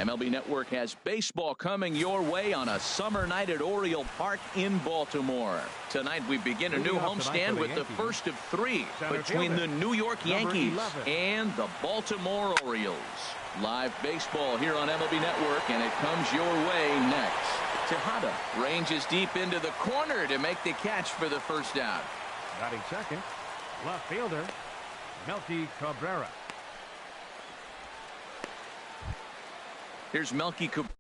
MLB Network has baseball coming your way on a summer night at Oriole Park in Baltimore. Tonight we begin a new homestand with the first of three between the New York Yankees and the Baltimore Orioles. Live baseball here on MLB Network, and it comes your way next. Tejada ranges deep into the corner to make the catch for the first out. Batting second, left fielder, Melky Cabrera. Here's Melky Cabrera.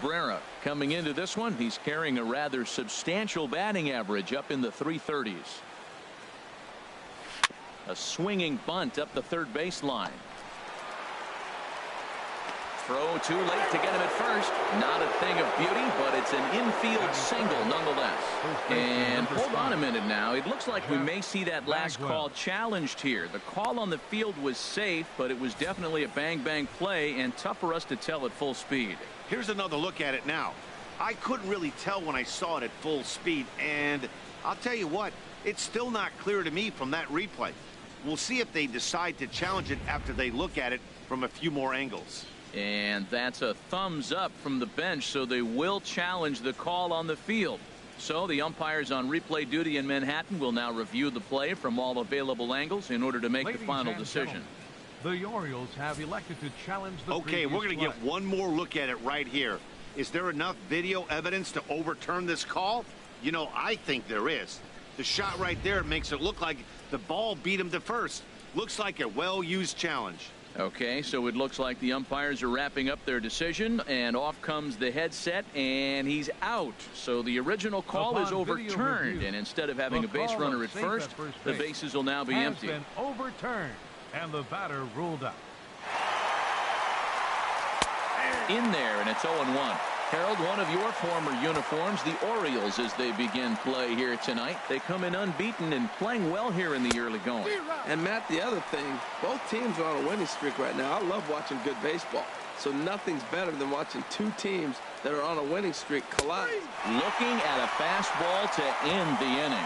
Cabrera coming into this one. He's carrying a rather substantial batting average up in the 330s. A swinging bunt up the third baseline. Throw too late to get him at first. Not a thing of beauty, but it's an infield single nonetheless. And hold on a minute now. It looks like we may see that last call challenged here. The call on the field was safe, but it was definitely a bang-bang play and tough for us to tell at full speed. Here's another look at it now. I couldn't really tell when I saw it at full speed, and I'll tell you what, it's still not clear to me from that replay. We'll see if they decide to challenge it after they look at it from a few more angles. And that's a thumbs up from the bench, so they will challenge the call on the field. So the umpires on replay duty in Manhattan will now review the play from all available angles in order to make the final decision. The Orioles have elected to challenge the Okay, we're going to get one more look at it right here. Is there enough video evidence to overturn this call? You know, I think there is. The shot right there makes it look like the ball beat him to first. Looks like a well-used challenge. Okay, so it looks like the umpires are wrapping up their decision, and off comes the headset, and he's out. So the original call is overturned, and instead of having a base runner at first, the bases will now be empty. Has been overturned, and the batter ruled out. In there, and it's 0-1. Harold, one of your former uniforms, the Orioles, as they begin play here tonight. They come in unbeaten and playing well here in the early going. And, Matt, the other thing, both teams are on a winning streak right now. I love watching good baseball. So nothing's better than watching two teams that are on a winning streak collide. Looking at a fastball to end the inning.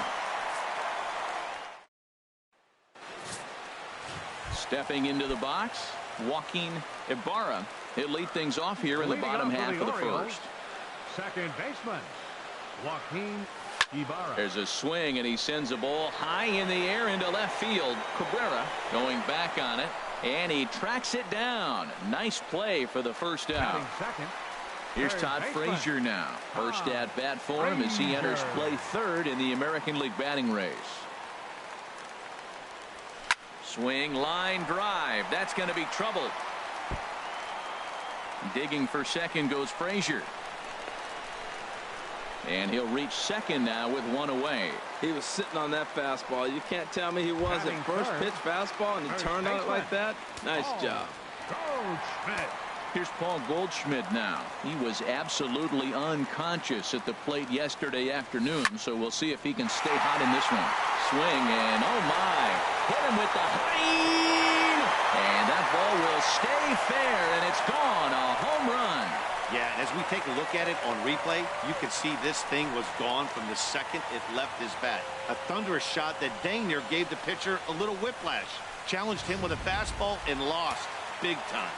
Stepping into the box, Joaquin Ibarra. He'll lead things off here in the bottom half of the first. Second baseman, Joaquin Ibarra. There's a swing, and he sends a ball high in the air into left field. Cabrera going back on it, and he tracks it down. Nice play for the first out. Here's Todd Frazier now. First at bat for him as he enters play third in the American League batting race. Swing, line drive. That's going to be trouble. Digging for second goes Frazier. And he'll reach second now with one away. He was sitting on that fastball. You can't tell me he wasn't. First pitch fastball, and he turned on it like that. Nice job. Goldschmidt. Here's Paul Goldschmidt now. He was absolutely unconscious at the plate yesterday afternoon, so we'll see if he can stay hot in this one. Swing, and oh my, hit him with the high, and that ball will stay fair, and it's gone. A home run. Yeah, and as we take a look at it on replay, you can see this thing was gone from the second it left his bat. A thunderous shot that dang near gave the pitcher a little whiplash. Challenged him with a fastball and lost big time.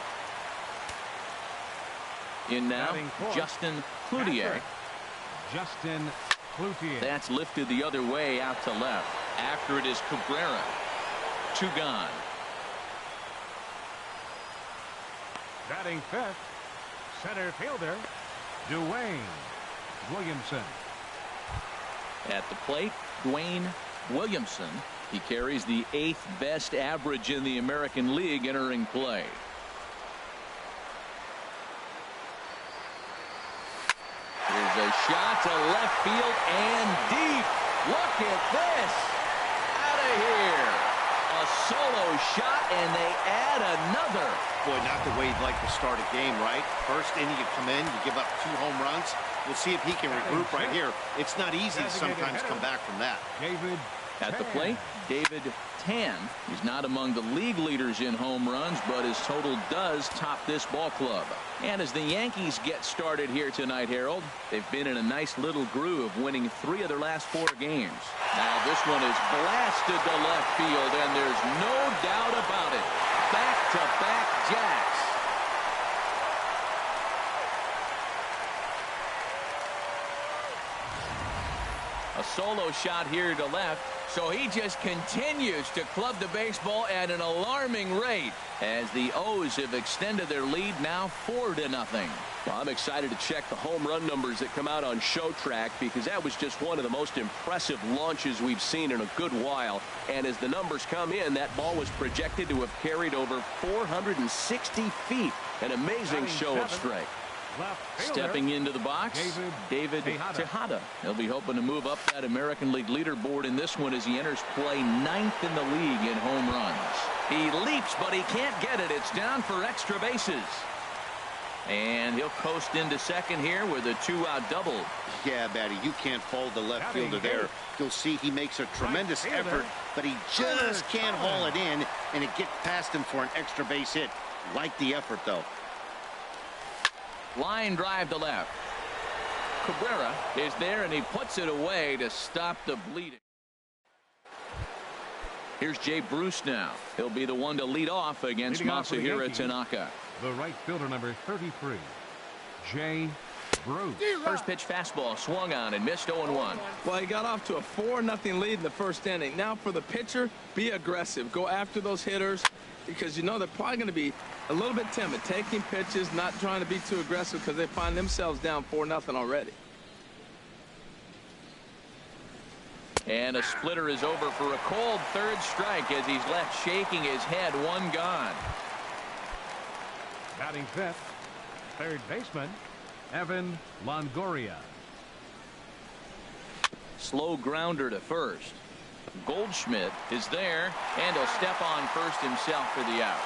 In now, Justin Cloutier. Justin Cloutier. That's lifted the other way out to left. After it is Cabrera. 2 gone. Batting fifth, center fielder, Dwayne Williamson. At the plate, Dwayne Williamson. He carries the 8th best average in the American League entering play. Here's a shot to left field and deep. Look at this. Out of here. A solo shot, and they add another. Boy, not the way you'd like to start a game, right? First inning, you come in, you give up 2 home runs. We'll see if he can regroup right here. It's not easy to sometimes come back from that. At the plate, David Tan. He's not among the league leaders in home runs, but his total does top this ball club. And as the Yankees get started here tonight, Harold, they've been in a nice little groove, winning 3 of their last 4 games. Now this one is blasted to left field, and there's no doubt about it. Back-to-back jacks. A solo shot here to left. So he just continues to club the baseball at an alarming rate as the O's have extended their lead now 4-0. Well, I'm excited to check the home run numbers that come out on Show Track because that was just one of the most impressive launches we've seen in a good while. And as the numbers come in, that ball was projected to have carried over 460 feet. An amazing show of strength. Stepping into the box, David Tejada. He'll be hoping to move up that American League leaderboard in this one as he enters play 9th in the league in home runs. He leaps, but he can't get it. It's down for extra bases. And he'll coast into second here with a 2-out double. Yeah, Batty, you can't fault the left fielder there. You'll see he makes a tremendous effort, but he just can't haul it in, and it gets past him for an extra base hit. Like the effort, though. Line drive to left. Cabrera is there, and he puts it away to stop the bleeding. Here's Jay Bruce now. He'll be the one to lead off against Masahiro Tanaka. The right fielder, number 33, Jay Bruce. First pitch fastball swung on and missed 0-1. Well, he got off to a 4-0 lead in the first inning. Now for the pitcher, be aggressive. Go after those hitters because you know they're probably going to be a little bit timid, taking pitches, not trying to be too aggressive because they find themselves down 4-0 already. And a splitter is over for a cold third strike as he's left shaking his head. 1 gone. Batting fifth, third baseman, Evan Longoria. Slow grounder to first. Goldschmidt is there, and he'll step on first himself for the out.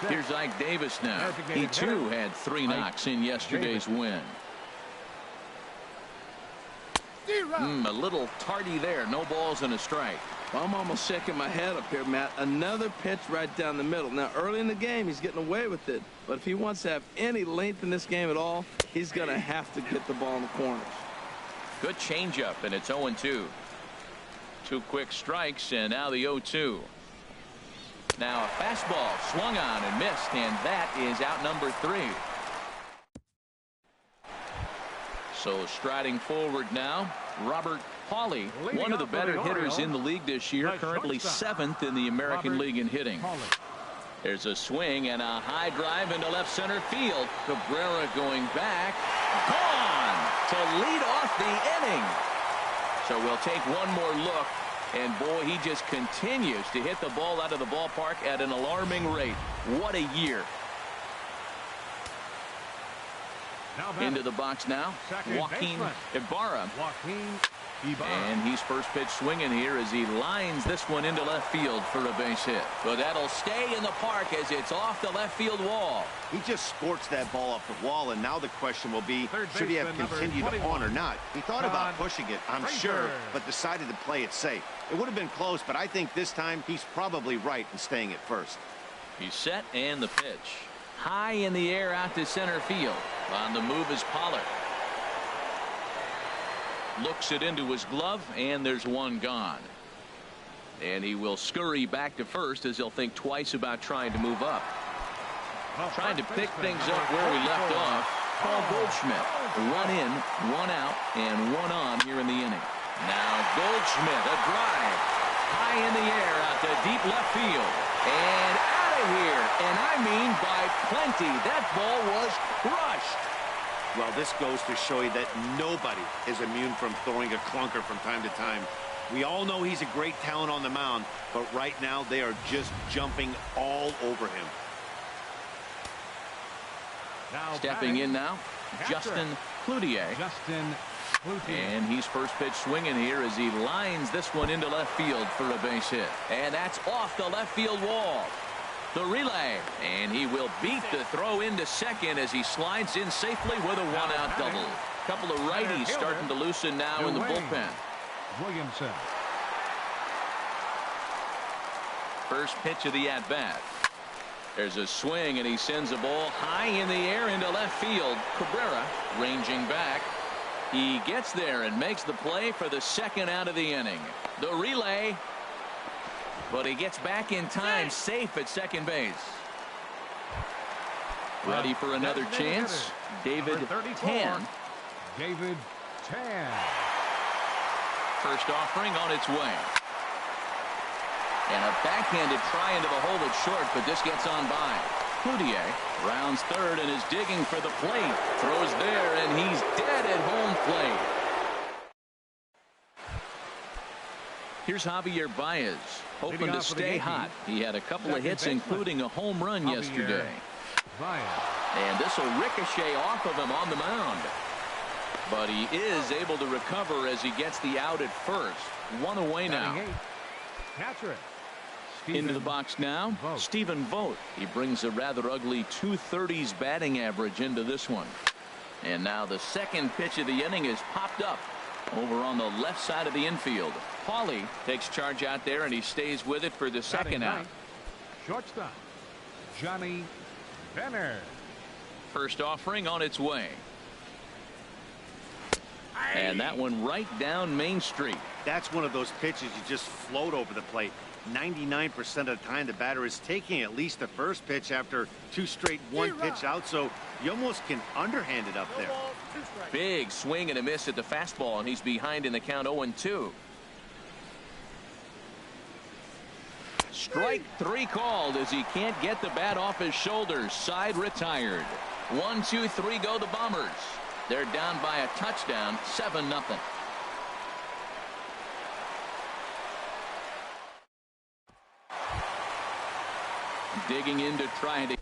Here's Ike Davis now. He too had 3 knocks in yesterday's win. A little tardy there. No balls and a strike. Well, I'm almost shaking my head up here, Matt. Another pitch right down the middle. Now, early in the game, he's getting away with it. But if he wants to have any length in this game at all, he's going to have to get the ball in the corners. Good changeup, and it's 0-2. 2 quick strikes, and now the 0-2. Now a fastball swung on and missed, and that is out number 3. So striding forward now, Robert Pauly, one of the better hitters in the league this year, currently 7th in the American League in hitting. There's a swing and a high drive into left center field. Cabrera going back, gone to lead off the inning. So we'll take one more look, and boy, he just continues to hit the ball out of the ballpark at an alarming rate. What a year. Into the box now, Joaquin Ibarra. And he's first pitch swinging here as he lines this one into left field for a base hit. But that'll stay in the park as it's off the left field wall. He just scorched that ball off the wall, and now the question will be, should he have continued on or not? He thought about pushing it, I'm sure, but decided to play it safe. It would have been close, but I think this time he's probably right in staying at first. He's set, and the pitch. High in the air out to center field. On the move is Pollard. Looks it into his glove, and there's one gone. And he will scurry back to first as he'll think twice about trying to move up. Trying to pick things up where we left off. Paul Goldschmidt. 1 in, 1 out, and 1 on here in the inning. Now Goldschmidt, a drive. High in the air out to deep left field. And out of here. And I mean by plenty. That ball was crushed. Well, this goes to show you that nobody is immune from throwing a clunker from time to time. We all know he's a great talent on the mound, but right now they are just jumping all over him. Stepping in now, Justin Cloutier. And he's first pitch swinging here as he lines this one into left field for a base hit. And that's off the left field wall. The relay, and he will beat the throw into second as he slides in safely with a 1-out double. Couple of righties starting to loosen now in the bullpen. Williamson. First pitch of the at-bat. There's a swing, and he sends a ball high in the air into left field. Cabrera ranging back. He gets there and makes the play for the second out of the inning. The relay. But he gets back in time, safe at second base. Ready for another chance. David Tan. David Tan. First offering on its way. And a backhanded try into the hole that's short, but this gets on by. Cloutier rounds third and is digging for the plate. Throws there, and he's dead at home plate. Here's Javier Baez, hoping to stay hot. He had a couple of hits, including a home run yesterday. And this will ricochet off of him on the mound. But he is able to recover as he gets the out at first. 1 away now. Into the box now, Stephen Vogt. He brings a rather ugly 230s batting average into this one. And now the second pitch of the inning is popped up over on the left side of the infield. Pauly takes charge out there, and he stays with it for the second out. Shortstop, Johnny Benner. First offering on its way. And that one right down Main Street. That's one of those pitches you just float over the plate. 99% of the time the batter is taking at least the first pitch after 2 straight 1-pitch out, so you almost can underhand it up there. Big swing and a miss at the fastball, and he's behind in the count 0-2. Strike 3 called as he can't get the bat off his shoulders. Side retired. 1, 2, 3 go the Bombers. They're down by a touchdown, 7-0. Digging in to try to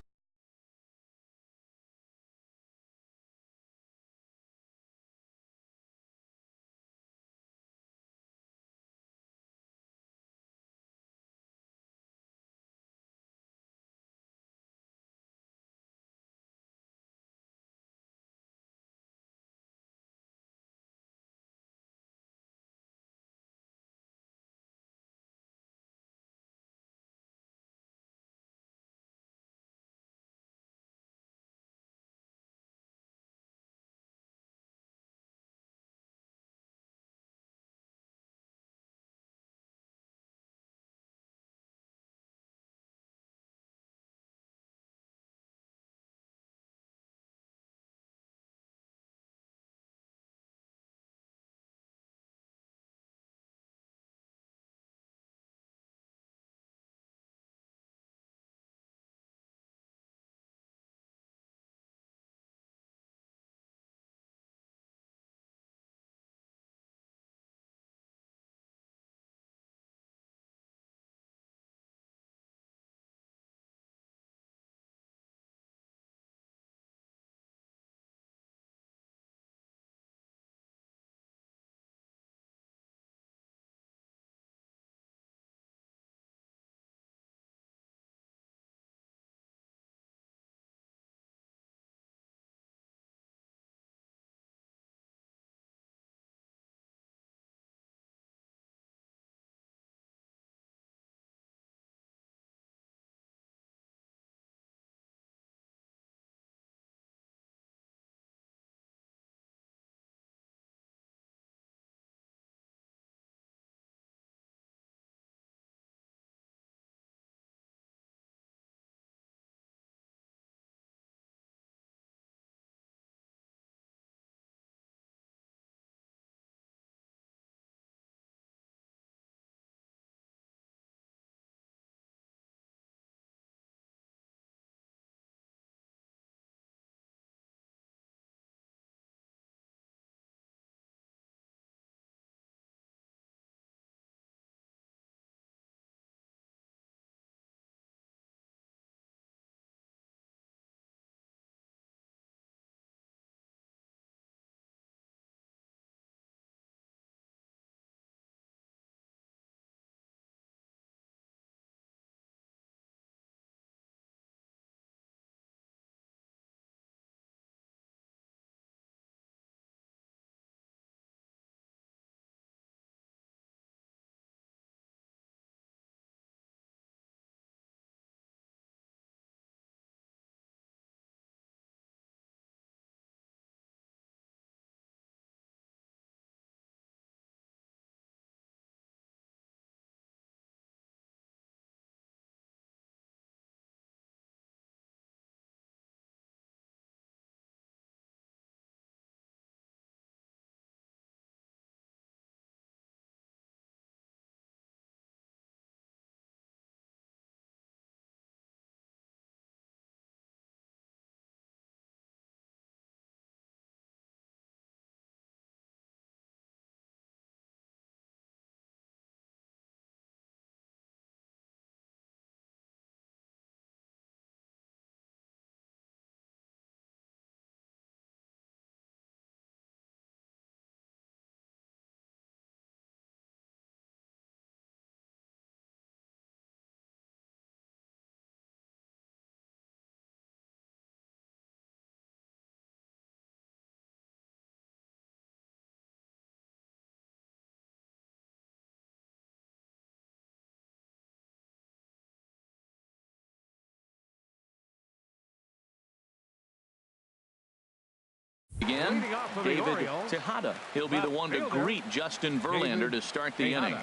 begin, David Tejada. He'll be the one to greet Justin Verlander to start the inning.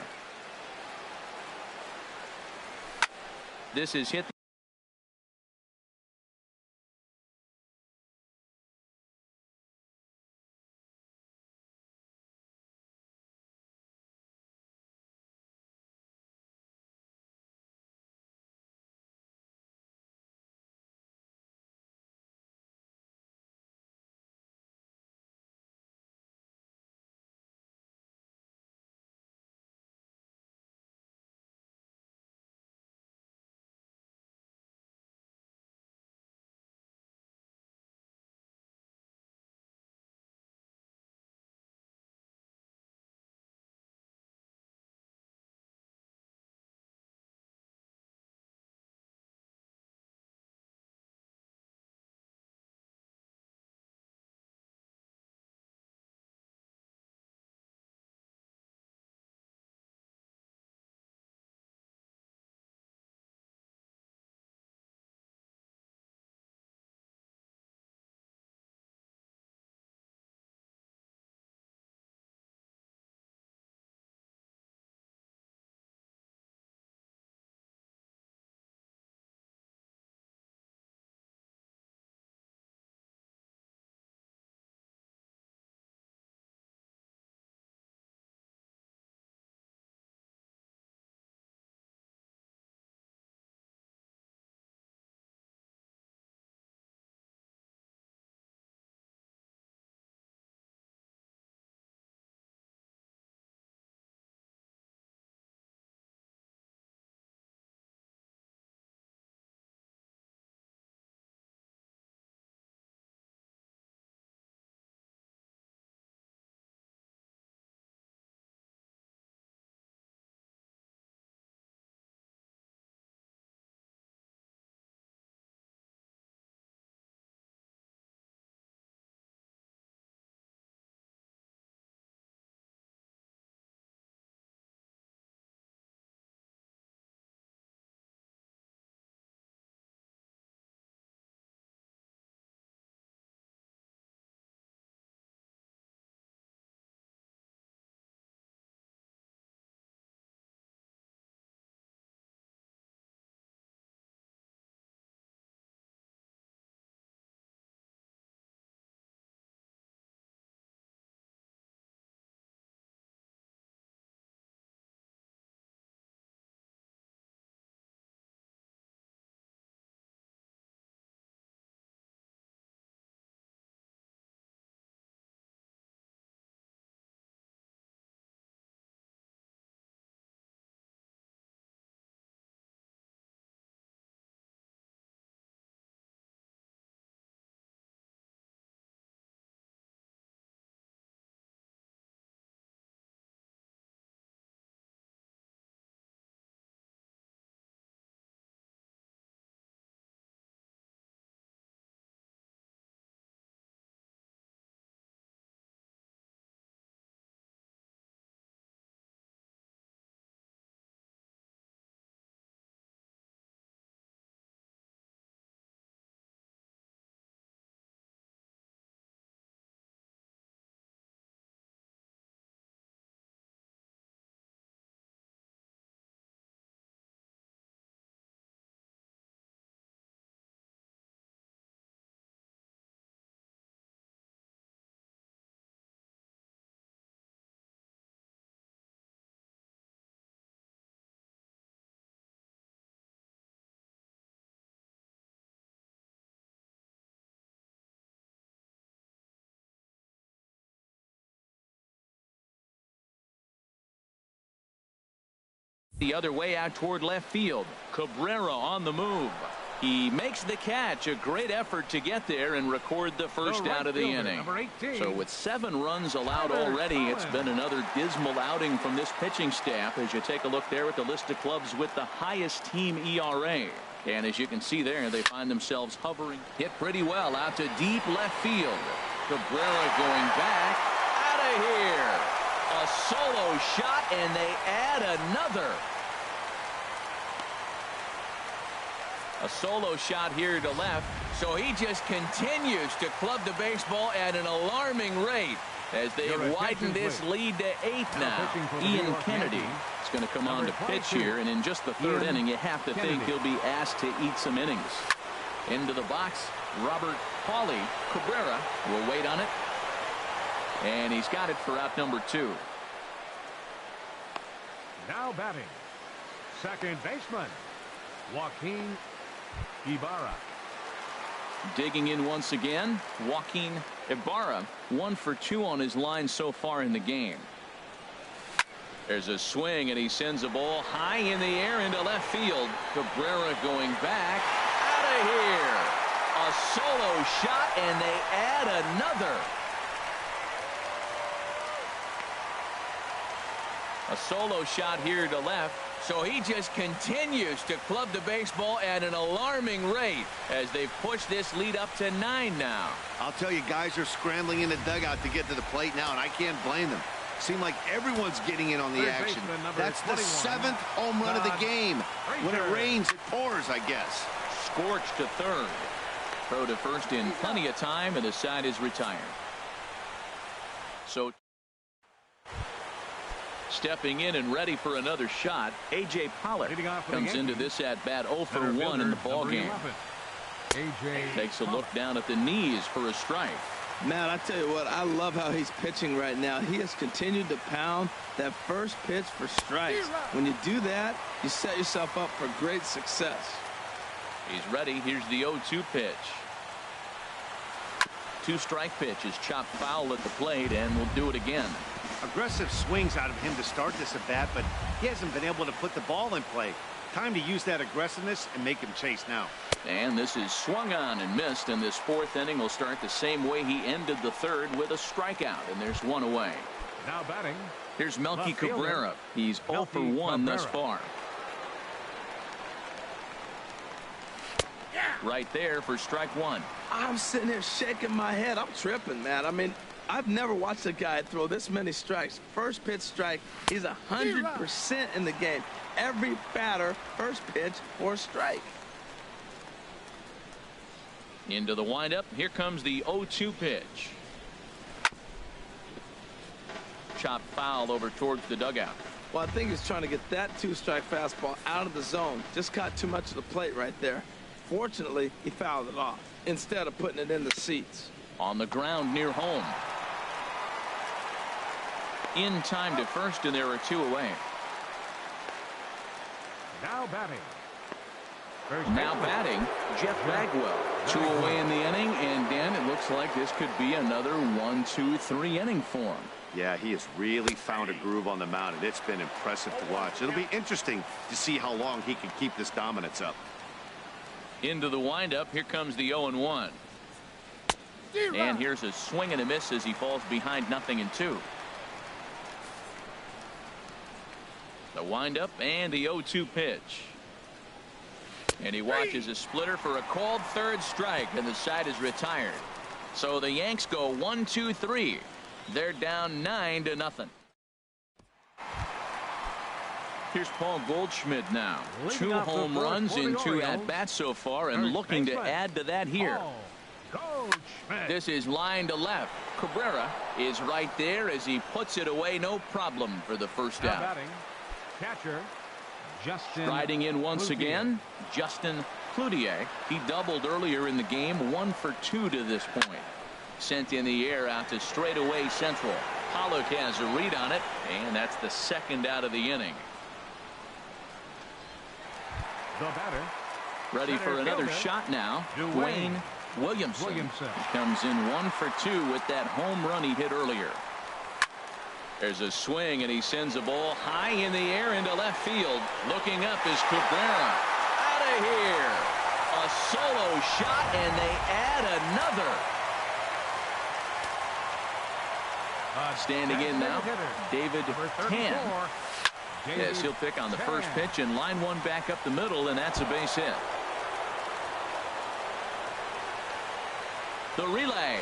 This is hit. The other way out toward left field. Cabrera on the move. He makes the catch. A great effort to get there and record the first out of the inning. So with 7 runs allowed already, it's been another dismal outing from this pitching staff as you take a look there at the list of clubs with the highest team ERA. And as you can see there, they find themselves hovering. Hit pretty well out to deep left field. Cabrera going back. Out of here. A solo shot, and they add another. A solo shot here to left, so he just continues to club the baseball at an alarming rate as they have widened this lead to 8 now. Ian Kennedy is going to come on to pitch here, and in just the third inning, you have to think he'll be asked to eat some innings. Into the box, Robert Pauly. Cabrera will wait on it, and he's got it for out number 2. Now batting, second baseman, Joaquin Ibarra. Digging in once again, Joaquin Ibarra, 1 for 2 on his line so far in the game. There's a swing, and he sends a ball high in the air into left field. Cabrera going back, out of here. A solo shot, and they add another. A solo shot here to left. So he just continues to club the baseball at an alarming rate as they've pushed this lead up to 9 now. I'll tell you, guys are scrambling in the dugout to get to the plate now, and I can't blame them. Seems like everyone's getting in on the action. That's the 7th home run of the game. When it rains, it pours, I guess. Scorched to third. Throw to first in plenty of time, and the side is retired. So stepping in and ready for another shot, A.J. Pollock comes into this at-bat 0 for 1 in the ballgame. Takes a look down at the knees for a strike. Man, I tell you what, I love how he's pitching right now. He has continued to pound that first pitch for strikes. When you do that, you set yourself up for great success. He's ready. Here's the 0-2 pitch. 2-strike pitch is chopped foul at the plate, and we'll do it again. Aggressive swings out of him to start this at bat, but he hasn't been able to put the ball in play. Time to use that aggressiveness and make him chase now. And this is swung on and missed, and this 4th inning will start the same way he ended the 3rd with a strikeout, and there's 1 away. Now batting, here's Melky Cabrera. He's 0 for 1 thus far. Right there for strike 1. I'm sitting here shaking my head. I'm tripping, man. I mean, I've never watched a guy throw this many strikes. First pitch strike, he's 100% in the game. Every batter, first pitch or strike. Into the windup. Here comes the 0-2 pitch. Chopped foul over towards the dugout. Well, I think he's trying to get that 2-strike fastball out of the zone. Just caught too much of the plate right there. Fortunately, he fouled it off instead of putting it in the seats. On the ground near home. In time to first, and there are 2 away. now batting. Now batting, Jeff Bagwell. 2 away in the inning, and Dan, it looks like this could be another 1-2-3 inning for him. Yeah, he has really found a groove on the mound, and it's been impressive to watch. It'll be interesting to see how long he can keep this dominance up. Into the windup, here comes the 0-1. And here's a swing and a miss as he falls behind 0-2. The windup and the 0-2 pitch. And he watches a splitter for a called 3rd strike, and the side is retired. So the Yanks go 1-2-3. They're down 9-0. Here's Paul Goldschmidt now. 2 home runs in 2 at-bats so far, and looking to add to that here. This is line to left. Cabrera is right there as he puts it away, no problem for the first out. Catcher Justin riding in once again, Justin Cloutier. He doubled earlier in the game, 1 for 2 to this point. Sent in the air out to straightaway central. Pollock has a read on it, and that's the 2nd out of the inning. The batter. Ready for another shot now. Dwayne Williamson. Comes in 1 for 2 with that home run he hit earlier. There's a swing, and he sends a ball high in the air into left field. Looking up is Cabrera. Out of here. A solo shot, and they add another. Standing in now, David Tan. Yes, he'll pick on the first pitch, and line 1 back up the middle, and that's a base hit. The relay.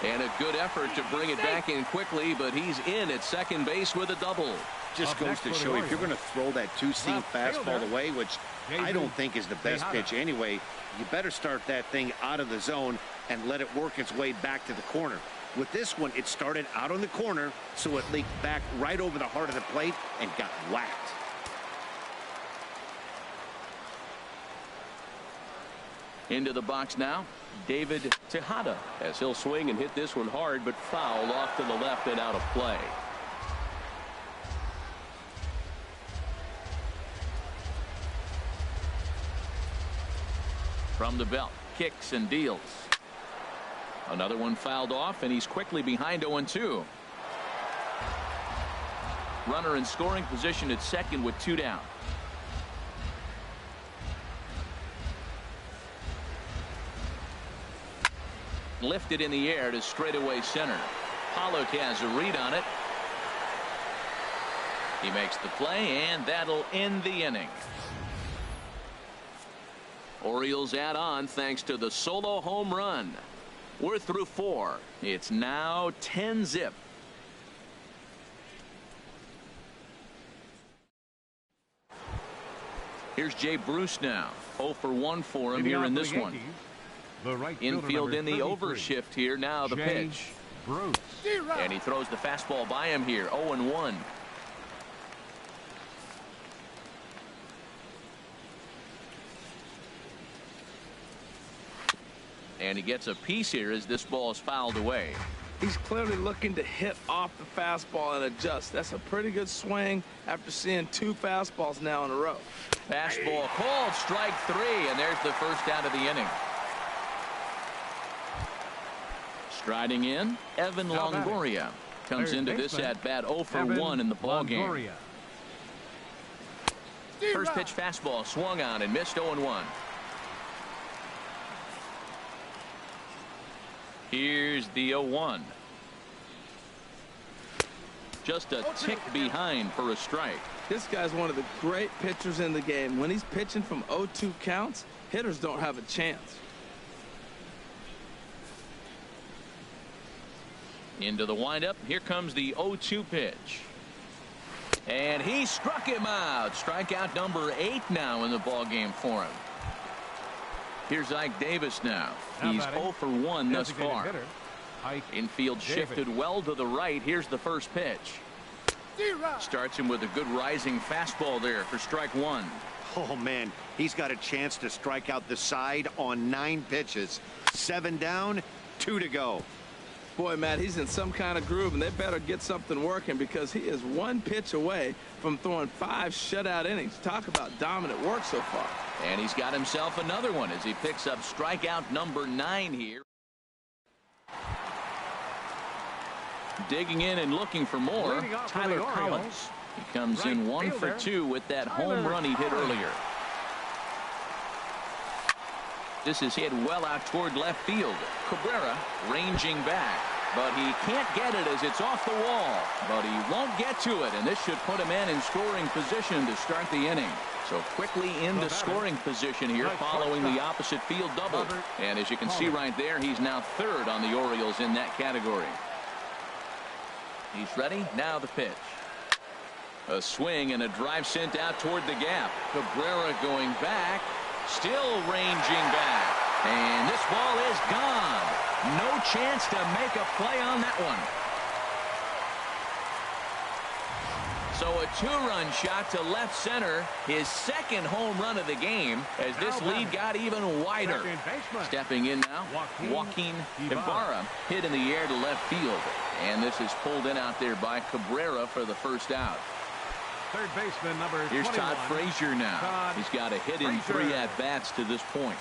And a good effort to bring it back in quickly, but he's in at second base with a double. Just goes to show you, if you're going to throw that 2-seam fastball away, which I don't think is the best pitch anyway. You better start that thing out of the zone and let it work its way back to the corner. With this one, it started out on the corner, so it leaked back right over the heart of the plate and got whacked. Into the box now, David Tejada, as he'll swing and hit this one hard, but foul off to the left and out of play. From the belt, kicks and deals. Another one fouled off, and he's quickly behind 0-2. Runner in scoring position at second with 2 down. Lifted in the air to straightaway center. Pollock has a read on it. He makes the play, and that'll end the inning. Orioles add on thanks to the solo home run. We're through 4. It's now 10-zip. Here's Jay Bruce now. 0 for 1 for him here in this one. Infield in the overshift here. Now the pitch. Bruce. And he throws the fastball by him here. 0-1. And he gets a piece here as this ball is fouled away. He's clearly looking to hit off the fastball and adjust. That's a pretty good swing after seeing 2 fastballs now in a row. Fastball called, strike 3, and there's the first out of the inning. Striding in, Evan Longoria comes into this at bat 0 for 1 in the ball game. First pitch fastball swung on and missed 0-1. Here's the 0-1. Just a tick behind for a strike. This guy's one of the great pitchers in the game. When he's pitching from 0-2 counts, hitters don't have a chance. Into the windup. Here comes the 0-2 pitch. And he struck him out. Strikeout number 8 now in the ball game for him. Here's Ike Davis now. He's 0 for 1 thus far. Infield shifted well to the right. Here's the first pitch. Starts him with a good rising fastball there for strike 1. Oh, man, he's got a chance to strike out the side on 9 pitches. 7 down, 2 to go. Boy, Matt, he's in some kind of groove, and they better get something working because he is 1 pitch away from throwing 5 shutout innings. Talk about dominant work so far. And he's got himself another one as he picks up strikeout number 9 here. Digging in and looking for more, Tyler Collins. He comes in 1 for 2 with that home run he hit earlier. This is hit well out toward left field. Cabrera ranging back, but he can't get it as it's off the wall. But he won't get to it, and this should put him in scoring position to start the inning. So quickly into scoring position here following the opposite field double. And as you can see right there, he's now 3rd on the Orioles in that category. He's ready. Now the pitch. A swing and a drive sent out toward the gap. Cabrera going back. Still ranging back. And this ball is gone. No chance to make a play on that one. So a 2-run shot to left center. His 2nd home run of the game as this lead got even wider. Stepping in now, Joaquin Ibarra hit in the air to left field. And this is pulled in out there by Cabrera for the first out. Third baseman number 21. Here's Todd Frazier now. He's got a hit in 3 at-bats to this point.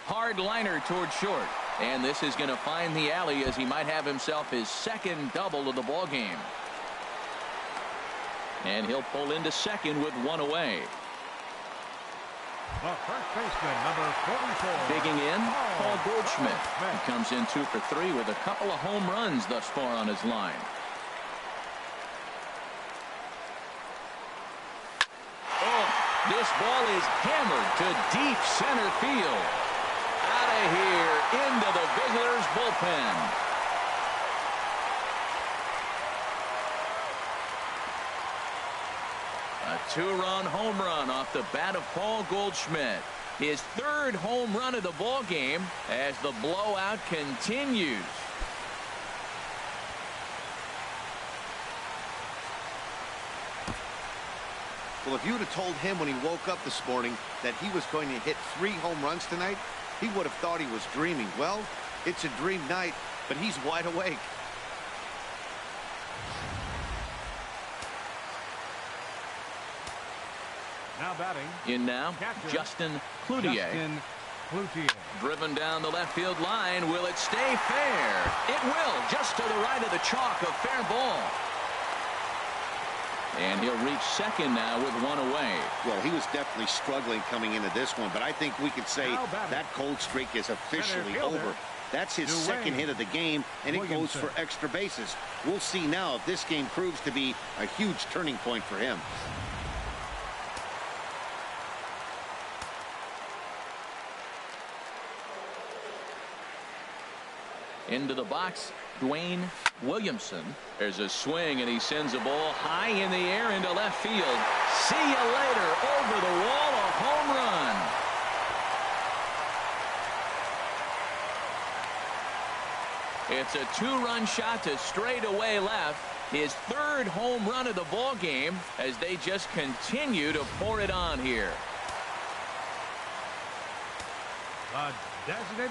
Hard liner toward short. And this is going to find the alley as he might have himself his 2nd double of the ball game. And he'll pull into second with 1 away. The first baseman number 44. Digging in, Paul Goldschmidt. He comes in 2 for 3 with a couple of home runs thus far on his line. This ball is hammered to deep center field. Out of here into the visitors' bullpen. A two-run home run off the bat of Paul Goldschmidt. His third home run of the ball game as the blowout continues. Well, if you would have told him when he woke up this morning that he was going to hit 3 home runs tonight, he would have thought he was dreaming. Well, it's a dream night, but he's wide awake. Now batting. In now, Catcher, Justin Cloutier. Driven down the left field line. Will it stay fair? It will, just to the right of the chalk, a fair ball. And he'll reach second now with one away. Well, he was definitely struggling coming into this one, but I think we could say that cold streak is officially over. That's his second hit of the game, and it goes for extra bases. We'll see now if this game proves to be a huge turning point for him. Into the box, Dwayne Williamson. There's a swing, and he sends a ball high in the air into left field. See you later. Over the wall, a home run. It's a two-run shot to straightaway left. His third home run of the ball game as they just continue to pour it on here.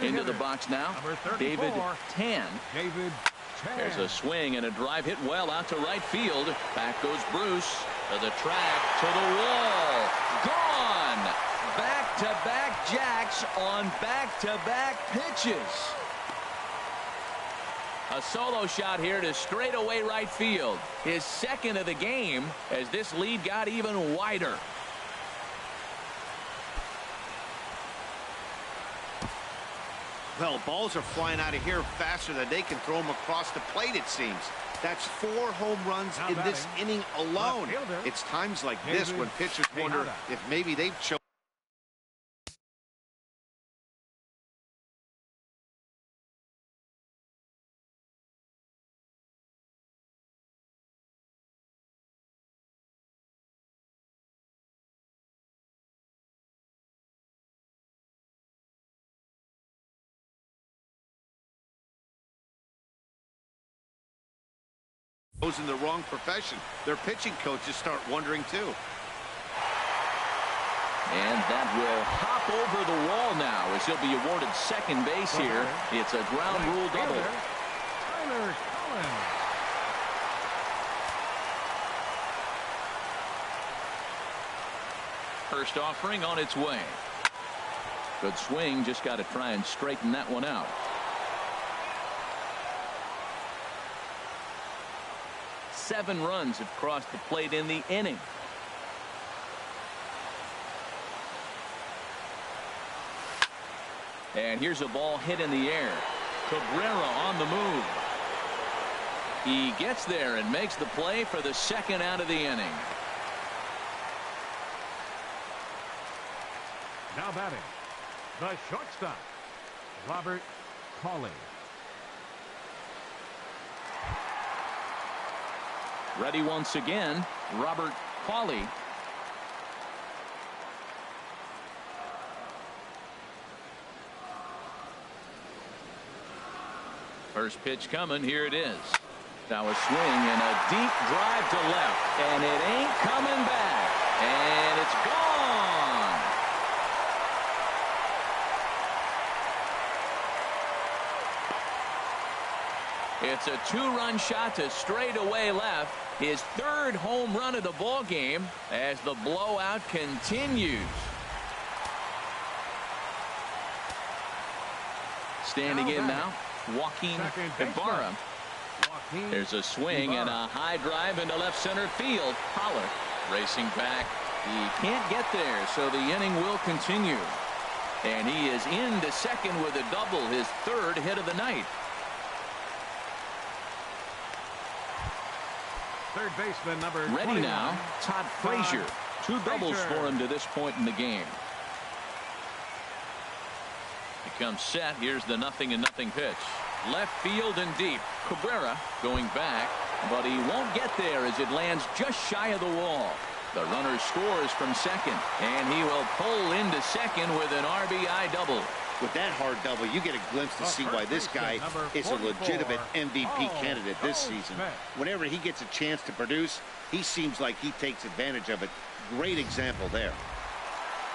Into the box now, David Tan. There's a swing and a drive hit well out to right field. Back goes Bruce to the track, to the wall. Gone! Back-to-back jacks on back-to-back pitches. A solo shot here to straightaway right field. His second of the game as this lead got even wider. Well, balls are flying out of here faster than they can throw them across the plate, it seems. That's 4 home runs in this inning alone. It's times like this when pitchers wonder if maybe they've chosen. In the wrong profession. Their pitching coaches start wondering too. And that will hop over the wall now as he'll be awarded second base here. It's a ground rule double. Tyler Collins. First offering on its way. Good swing, just got to try and straighten that one out. 7 runs have crossed the plate in the inning. And here's a ball hit in the air. Cabrera on the move. He gets there and makes the play for the second out of the inning. Now batting, the shortstop, Robert Cawley. Ready once again, Robert Cawley. First pitch coming, here it is. Now a swing and a deep drive to left, and it ain't coming back, and it's gone. It's a 2-run shot to straightaway left. His third home run of the ball game as the blowout continues. Standing in now, Joaquin Ibarra. There's a swing and a high drive into left center field. Pollard racing back. He can't get there, so the inning will continue. And he is into second with a double, his third hit of the night. Third baseman number Ready 21. now, Todd Frazier. 2 doubles for him to this point in the game. He comes set. Here's the 0-0 pitch. Left field and deep. Cabrera going back, but he won't get there as it lands just shy of the wall. The runner scores from second, and he will pull into second with an RBI double. With that hard double, you get a glimpse to see why this guy is a legitimate MVP candidate this season. Whenever he gets a chance to produce, he seems like he takes advantage of it. Great example there.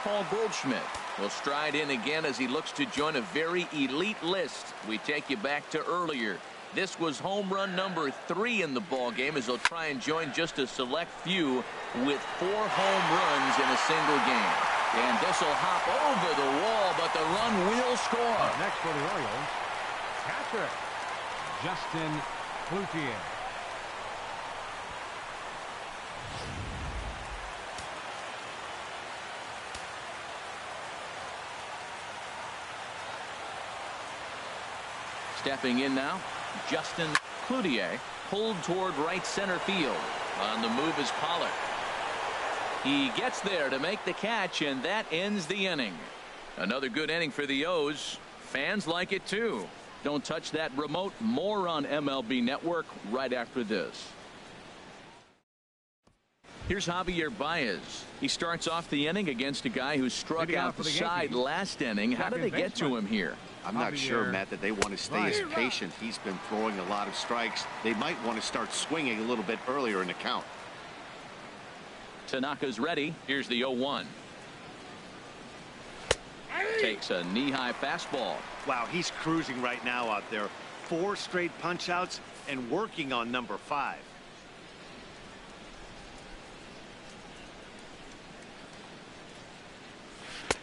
Paul Goldschmidt will stride in again as he looks to join a very elite list. We take you back to earlier. This was home run number 3 in the ball game as he'll try and join just a select few with 4 home runs in a single game. And this will hop over the wall, but the run will score. Next for the Orioles, catcher Justin Cloutier. Stepping in now, Justin Cloutier, pulled toward right center field. On the move is Pollard. He gets there to make the catch, and that ends the inning. Another good inning for the O's. Fans like it too. Don't touch that remote. More on MLB Network right after this. Here's Javier Baez. He starts off the inning against a guy who struck out the side last inning. How did they get to him here? I'm not sure, Matt, that they want to stay as patient. He's been throwing a lot of strikes. They might want to start swinging a little bit earlier in the count. Tanaka's ready. Here's the 0-1. Takes a knee-high fastball. Wow, he's cruising right now out there. 4 straight punch-outs and working on number 5.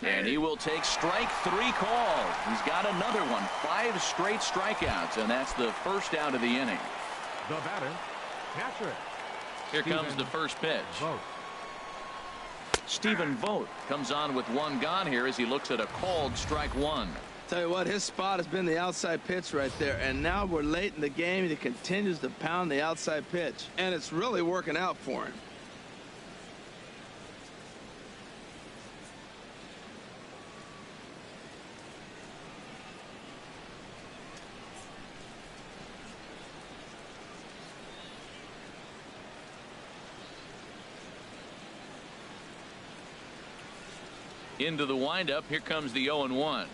And he will take strike 3 call. He's got another one. 5 straight strikeouts, and that's the first out of the inning. The batter, catcher. Here comes the first pitch. Stephen Vogt comes on with 1 gone here as he looks at a called strike 1. Tell you what, his spot has been the outside pitch right there, and now we're late in the game and he continues to pound the outside pitch, and it's really working out for him. Into the windup. Here comes the 0-1.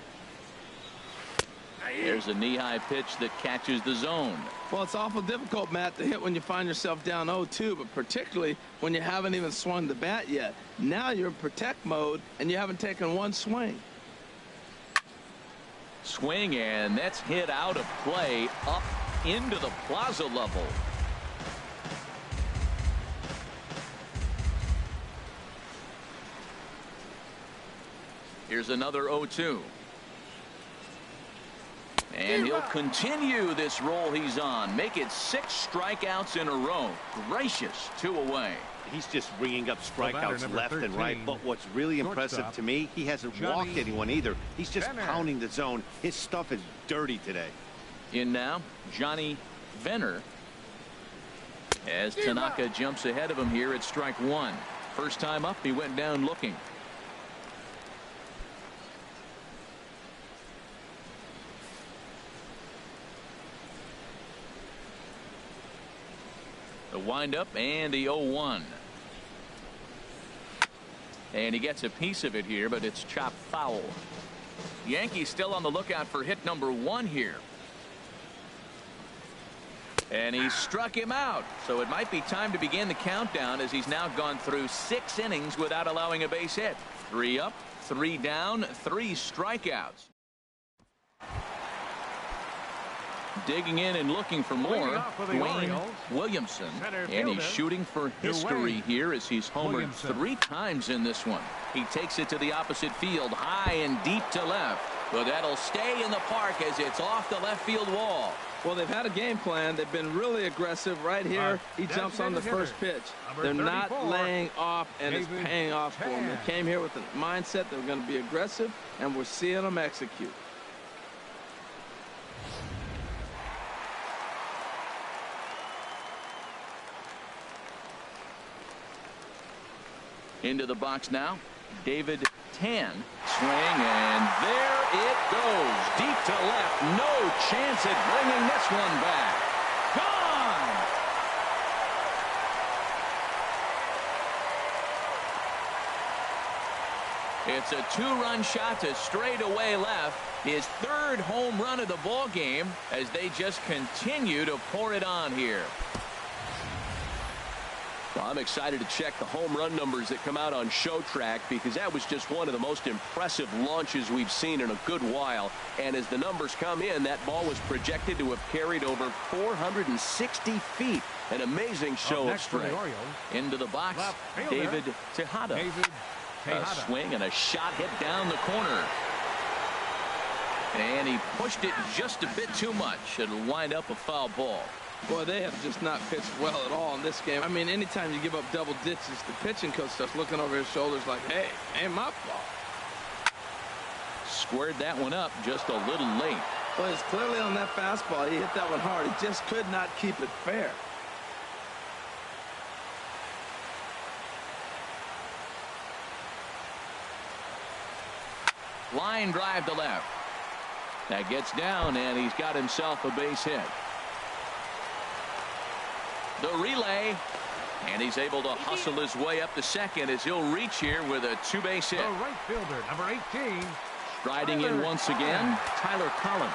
There's a knee-high pitch that catches the zone. Well, it's awful difficult, Matt, to hit when you find yourself down 0-2, but particularly when you haven't even swung the bat yet. Now you're in protect mode, and you haven't taken 1 swing. Swing, and that's hit out of play up into the plaza level. Here's another 0-2. And he'll continue this roll he's on. Make it 6 strikeouts in a row. Gracious, 2 away. He's just ringing up strikeouts left and right. But what's really impressive to me, he hasn't walked anyone either. He's just pounding the zone. His stuff is dirty today. In now, Johnny Venner. As Tanaka jumps ahead of him here at strike 1. First time up, he went down looking. The windup and the 0-1. And he gets a piece of it here, but it's chopped foul. Yankees still on the lookout for hit number 1 here. And he struck him out. So it might be time to begin the countdown as he's now gone through 6 innings without allowing a base hit. 3 up, 3 down, 3 strikeouts. Digging in and looking for more, Dwayne Williamson. And he's shooting for history here as he's homered 3 times in this one. He takes it to the opposite field, high and deep to left. But that'll stay in the park as it's off the left field wall. Well, they've had a game plan. They've been really aggressive right here. He jumps on the first pitch. They're not laying off, and it's paying off for them. They came here with the mindset they were going to be aggressive, and we're seeing them execute. Into the box now, David Tan. Swing, and there it goes. Deep to left. No chance at bringing this one back. Gone! It's a two-run shot to straightaway left. His third home run of the ball game as they just continue to pour it on here. Well, I'm excited to check the home run numbers that come out on Show Track because that was just one of the most impressive launches we've seen in a good while. And as the numbers come in, that ball was projected to have carried over 460 feet. An amazing show of strength. Into the box, David Tejada. A swing and a shot hit down the corner. And he pushed it just a bit too much. It'll wind up a foul ball. Boy, they have just not pitched well at all in this game. I mean, anytime you give up double digits, the pitching coach starts looking over his shoulders like, hey, ain't my fault. Squared that one up just a little late. Well, it's clearly on that fastball. He hit that one hard. He just could not keep it fair. Line drive to left. That gets down, and he's got himself a base hit. The relay, and he's able to hustle his way up to second as he'll reach here with a two-base hit. The right fielder, number 18. Striding in once again, Tyler Collins.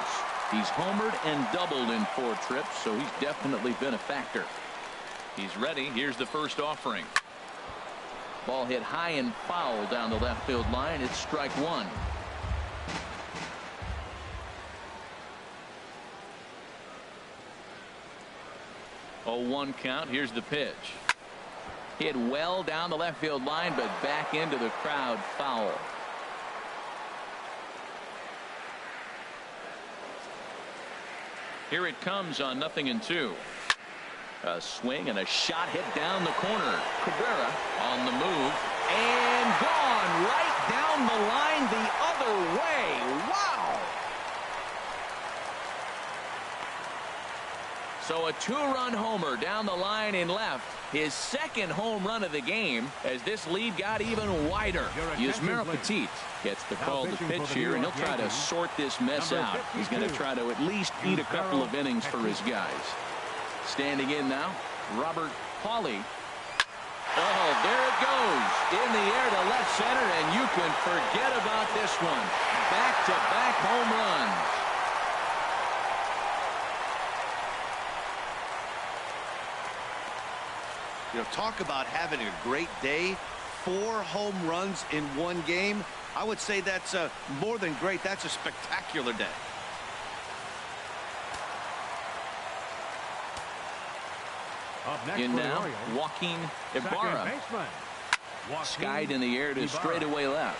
He's homered and doubled in 4 trips, so he's definitely been a factor. He's ready. Here's the first offering. Ball hit high and foul down the left field line. It's strike one. A 1 count. Here's the pitch. Hit well down the left field line, but back into the crowd, foul. Here it comes on 0-2. A swing and a shot hit down the corner. Cabrera on the move and gone right down the line the other way. Wow. So a 2-run homer down the line in left. His second home run of the game as this lead got even wider. Yusmeiro Petit gets the call to pitch here, and he'll try to sort this mess out. He's going to try to at least eat a couple of innings for his guys. Standing in now, Robert Hawley. Oh, there it goes. In the air to left center, and you can forget about this one. Back-to-back home runs. You know, talk about having a great day. 4 home runs in 1 game. I would say that's more than great. That's a spectacular day. Up next In for the now, Orioles, Joaquin second Ibarra. baseman, Joaquin Skied in the air to Ibarra. straightaway left.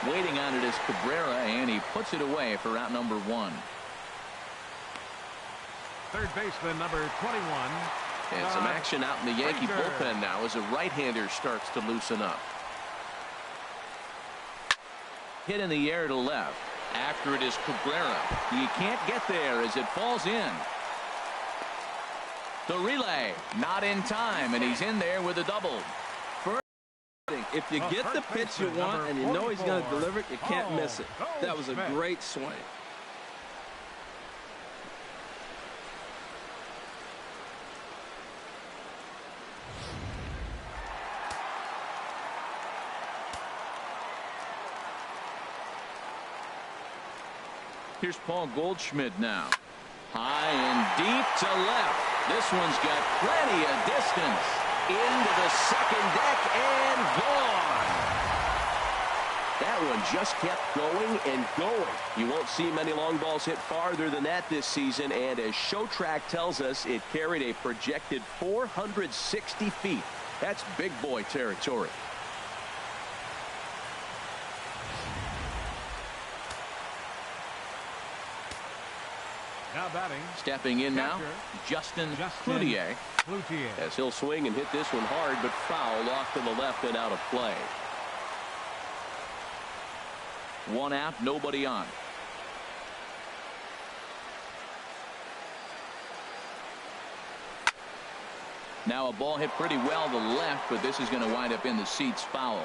Waiting on it is Cabrera, and he puts it away for out number 1. Third baseman, number 21. And some action out in the Yankee Frazier. bullpen now as a right-hander starts to loosen up. Hit in the air to left. After it is Cabrera. He can't get there as it falls in. The relay not in time, and he's in there with a double. If you get the pitch you want and you know he's going to deliver it, you can't miss it. That was a great swing. Here's Paul Goldschmidt now. High and deep to left. This one's got plenty of distance. Into the second deck and gone. That one just kept going and going. You won't see many long balls hit farther than that this season, and as Show Track tells us, it carried a projected 460 feet. That's big boy territory. Now batting. Stepping in now, Justin Cloutier. As he'll swing and hit this one hard, but foul off to the left and out of play. 1 out, nobody on. Now a ball hit pretty well to the left, but this is going to wind up in the seats foul.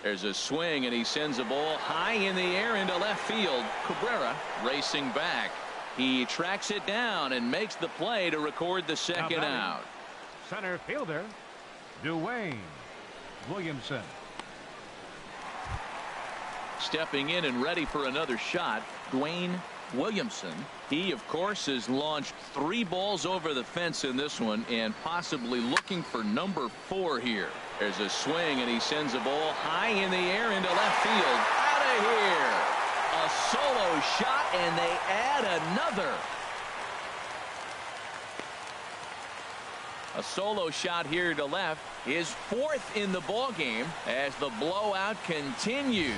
There's a swing, and he sends a ball high in the air into left field. Cabrera racing back. He tracks it down and makes the play to record the second out. Center fielder, Dwayne Williamson. Stepping in and ready for another shot, Dwayne Williamson. He, of course, has launched 3 balls over the fence in this one and possibly looking for number 4 here. There's a swing, and he sends a ball high in the air into left field. Out of here. A solo shot, and they add another. A solo shot here to left, his 4th in the ball game as the blowout continues.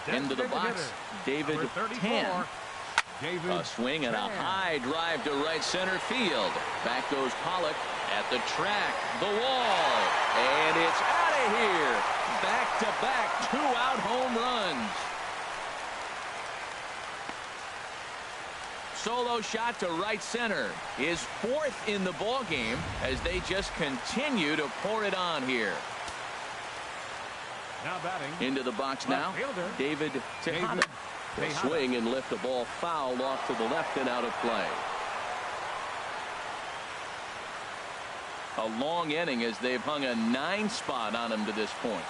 Into the box, David Tan. A swing and a high drive to right center field. Back goes Pollock at the track, the wall, and it's out of here. Back-to-back 2-out home runs. Solo shot to right center. His 4th in the ball game as they just continue to pour it on here. Now batting. Into the box now, David Tejada. He'll swing and lift a ball foul off to the left and out of play. A long inning as they've hung a 9 spot on him to this point.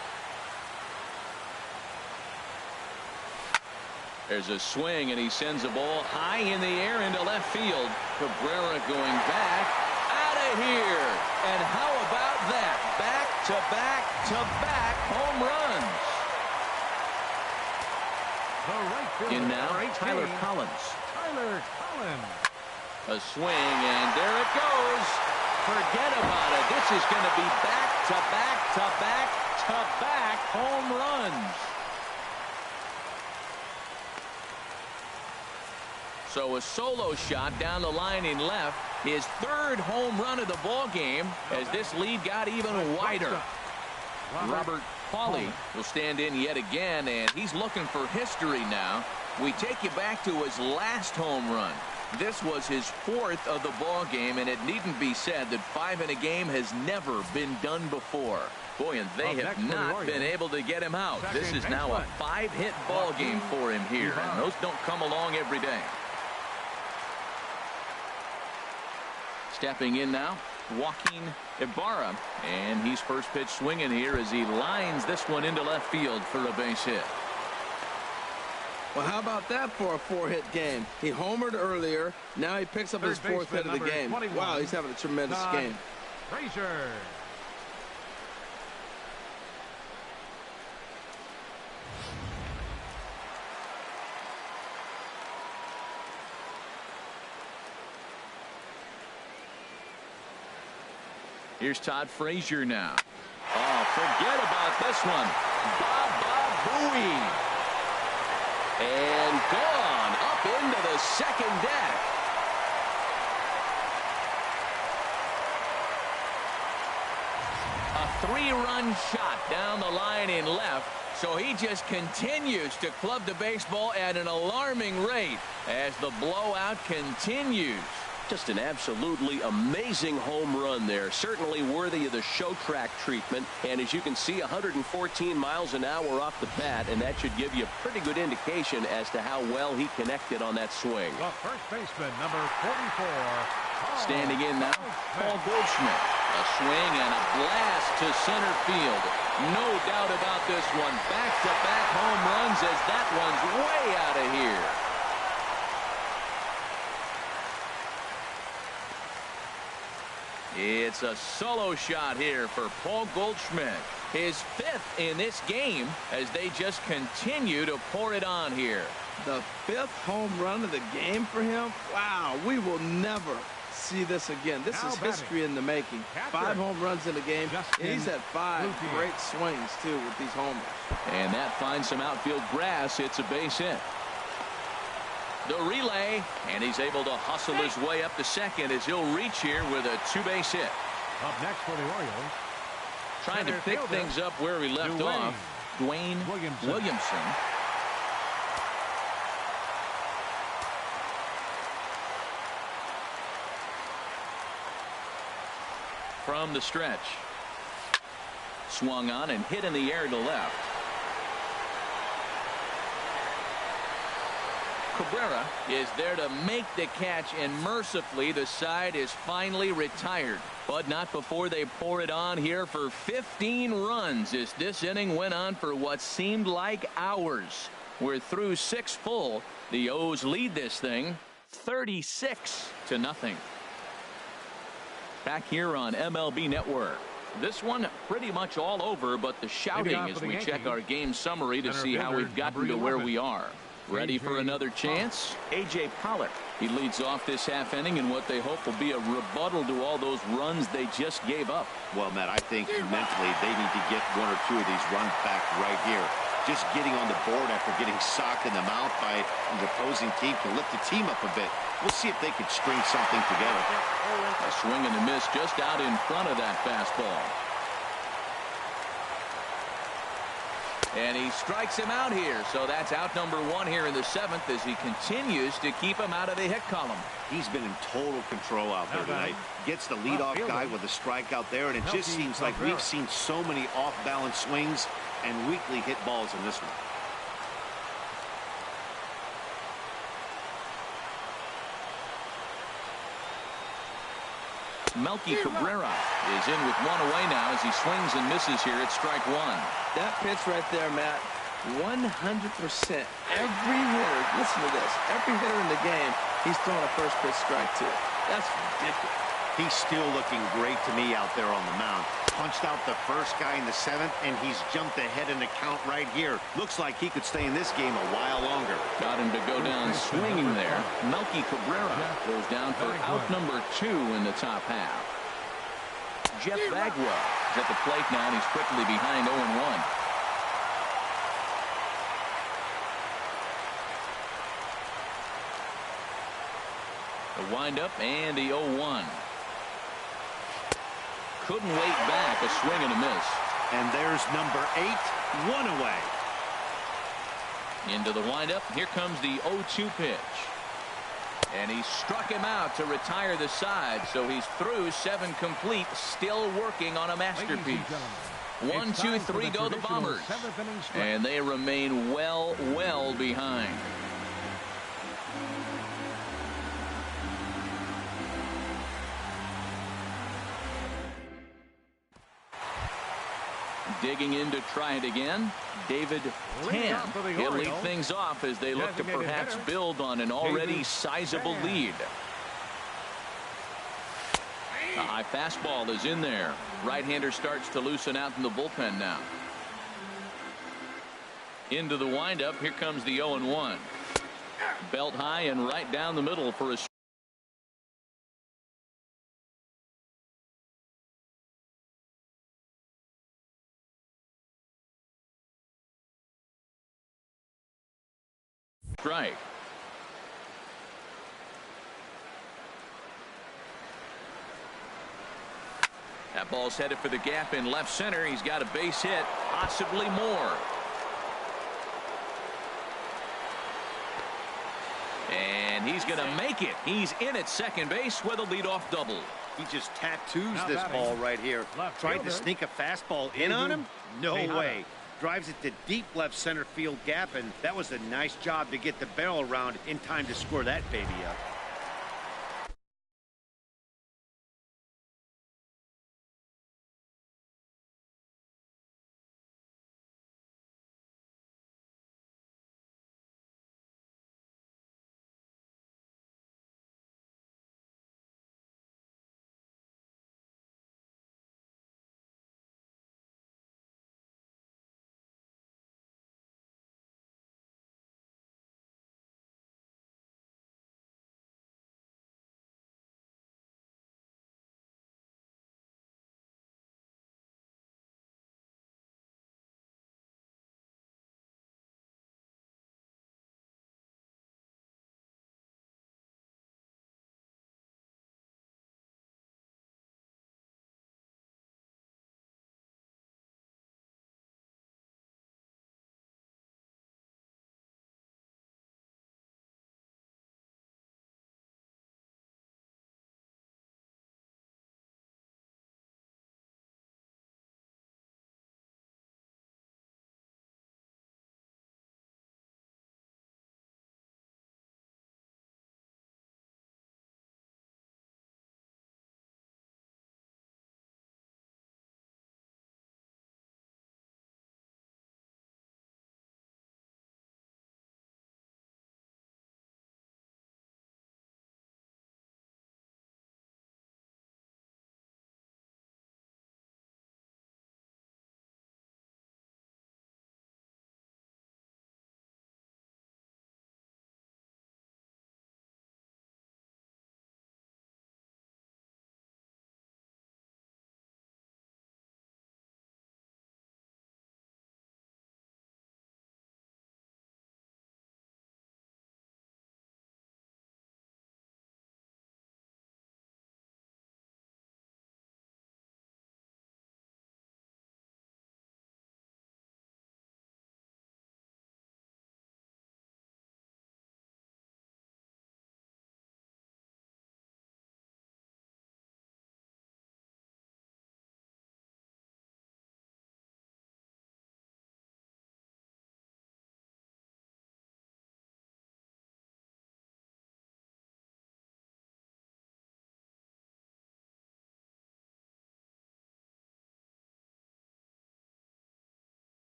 There's a swing, and he sends a ball high in the air into left field. Cabrera going back. Out of here. And how about that? Back-to-back-to-back home runs. In now, Tyler Collins. A swing, and there it goes. Forget about it. This is going to be back-to-back-to-back-to-back home runs. So a solo shot down the line in left. His 3rd home run of the ball game as this lead got even wider. Robert Pauly will stand in yet again, and he's looking for history now. We take you back to his last home run. This was his 4th of the ball game, and it needn't be said that 5 in a game has never been done before. Boy, and they have not been able to get him out. This is now a 5-hit ball game for him here, and those don't come along every day. Stepping in now, Joaquin Ibarra, and he's first pitch swinging here as he lines this one into left field for a base hit. Well, how about that for a 4-hit game? He homered earlier. Now he picks up his 4th hit of the game. Wow, he's having a tremendous game. Frazier. Here's Todd Frazier now. Oh, forget about this one. Baba Booey. And gone up into the second deck. A 3-run shot down the line in left. So he just continues to club the baseball at an alarming rate as the blowout continues. Just an absolutely amazing home run there. Certainly worthy of the show track treatment. And as you can see, 114 miles an hour off the bat, and that should give you a pretty good indication as to how well he connected on that swing. The first baseman, number 44. Standing in now, Paul Goldschmidt. A swing and a blast to center field. No doubt about this one. Back-to-back home runs as that one's way out of here. It's a solo shot here for Paul Goldschmidt. His 5th in this game as they just continue to pour it on here. The 5th home run of the game for him? Wow, we will never see this again. This is history in the making. 5 home runs in the game. He's had 5 great swings, too, with these homers. And that finds some outfield grass. It's a base hit. The relay, and he's able to hustle his way up to second as he'll reach here with a 2-base hit. Up next for the Orioles. Trying to pick things up where we left off. Dwayne Williamson. from the stretch. Swung on and hit in the air to left. Cabrera is there to make the catch, and mercifully the side is finally retired. But not before they pour it on here for 15 runs as this inning went on for what seemed like hours. We're through 6 full. The O's lead this thing 36-0. Back here on MLB Network. This one pretty much all over, but the shouting as we check our game summary to see how we've gotten to where we are. Ready for another chance? A.J. Pollock. He leads off this half inning in what they hope will be a rebuttal to all those runs they just gave up. Well, Matt, I think mentally they need to get 1 or 2 of these runs back right here. Just getting on the board after getting socked in the mouth by the opposing team can lift the team up a bit. We'll see if they can string something together. A swing and a miss just out in front of that fastball. And he strikes him out here. So that's out number 1 here in the 7th as he continues to keep him out of the hit column. He's been in total control out there tonight. Gets the leadoff guy with a strikeout there, and it just seems like we've seen so many off-balance swings and weakly hit balls in this one. Melky Cabrera is in with 1 away now as he swings and misses here at strike 1. That pitch right there, Matt, 100%. Every hitter, listen to this, every hitter in the game, he's throwing a first pitch strike to. That's ridiculous. He's still looking great to me out there on the mound. Punched out the first guy in the 7th, and he's jumped ahead in the count right here. Looks like he could stay in this game a while longer. Got him to go down swinging there. Melky Cabrera goes down for out number 2 in the top half. Jeff Bagwell is at the plate now, and he's quickly behind 0-1. The windup and the 0-1. Couldn't wait back. A swing and a miss. And there's number 8, 1 away. Into the windup. Here comes the 0-2 pitch. And he struck him out to retire the side. So he's through 7 complete, still working on a masterpiece. 1, 2, 3 go the Bombers. And they remain well behind. Digging in to try it again, David Tan. He'll lead things off as they look to perhaps build on an already sizable lead. The high fastball is in there. Right-hander starts to loosen out in the bullpen now. Into the windup. Here comes the 0-1. Belt high and right down the middle for a strike. That ball's headed for the gap in left center. He's got a base hit, possibly more. And he's going to make it. He's in at second base with a leadoff double. He just tattoos this ball right here. Tried to sneak a fastball in on him? No way. Drives it to deep left center field gap, and that was a nice job to get the barrel around in time to score that baby up.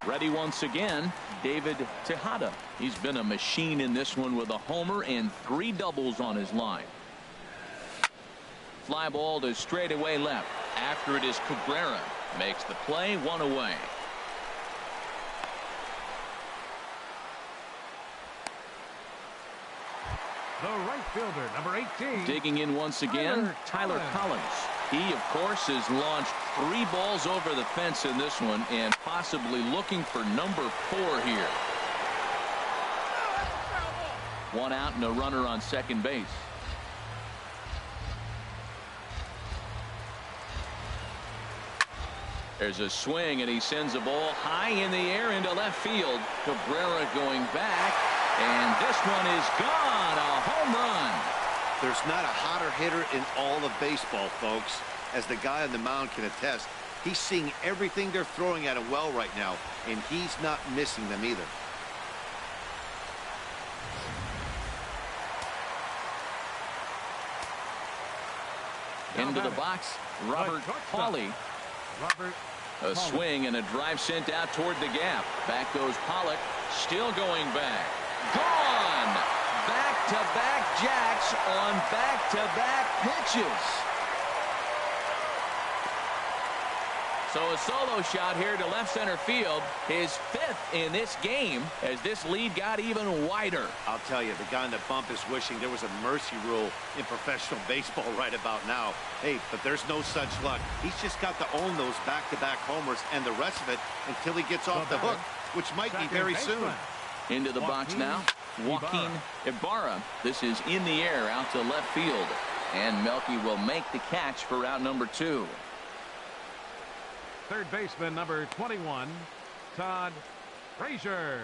Ready once again, David Tejada. He's been a machine in this one with a homer and 3 doubles on his line. Fly ball to straightaway left. After it is Cabrera. Makes the play, 1 away. The right fielder, number 18. Digging in once again, Tyler Collins. He, of course, has launched 3 balls over the fence in this one and possibly looking for number 4 here. 1 out and a runner on second base. There's a swing, and he sends a ball high in the air into left field. Cabrera going back, and this one is gone. A home run. There's not a hotter hitter in all of baseball, folks. As the guy on the mound can attest, he's seeing everything they're throwing at him well right now, and he's not missing them either. Into the box, Robert Pauly. A swing and a drive sent out toward the gap. Back goes Pollock, still going back. Gone! Back-to-back jacks on back-to-back pitches. So a solo shot here to left center field, his 5th in this game, as this lead got even wider. I'll tell you, the guy on the bump is wishing there was a mercy rule in professional baseball right about now. Hey, but there's no such luck. He's just got to own those back-to-back homers and the rest of it until he gets off the hook, which might be very soon. Into the box now, Joaquin Ibarra. This is in the air out to left field, and Melky will make the catch for out number 2. Third baseman, number 21, Todd Frazier.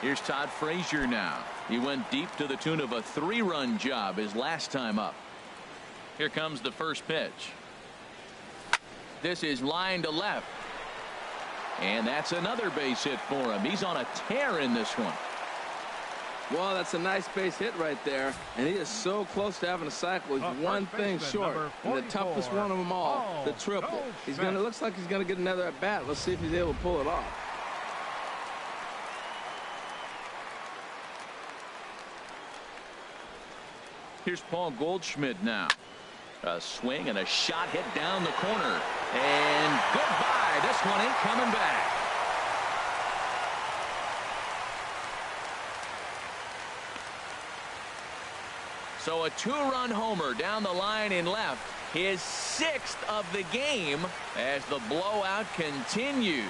Here's Todd Frazier now. He went deep to the tune of a 3-run job his last time up. Here comes the first pitch. This is line to left. And that's another base hit for him. He's on a tear in this one. Well, that's a nice base hit right there, and he is so close to having a cycle. He's one thing short, and the toughest one of them all, the triple. He's gonna, looks like he's gonna get another at bat. Let's see if he's able to pull it off. Here's Paul Goldschmidt now. A swing and a shot hit down the corner, and goodbye. This one ain't coming back. So a 2-run homer down the line in left, his 6th of the game as the blowout continues.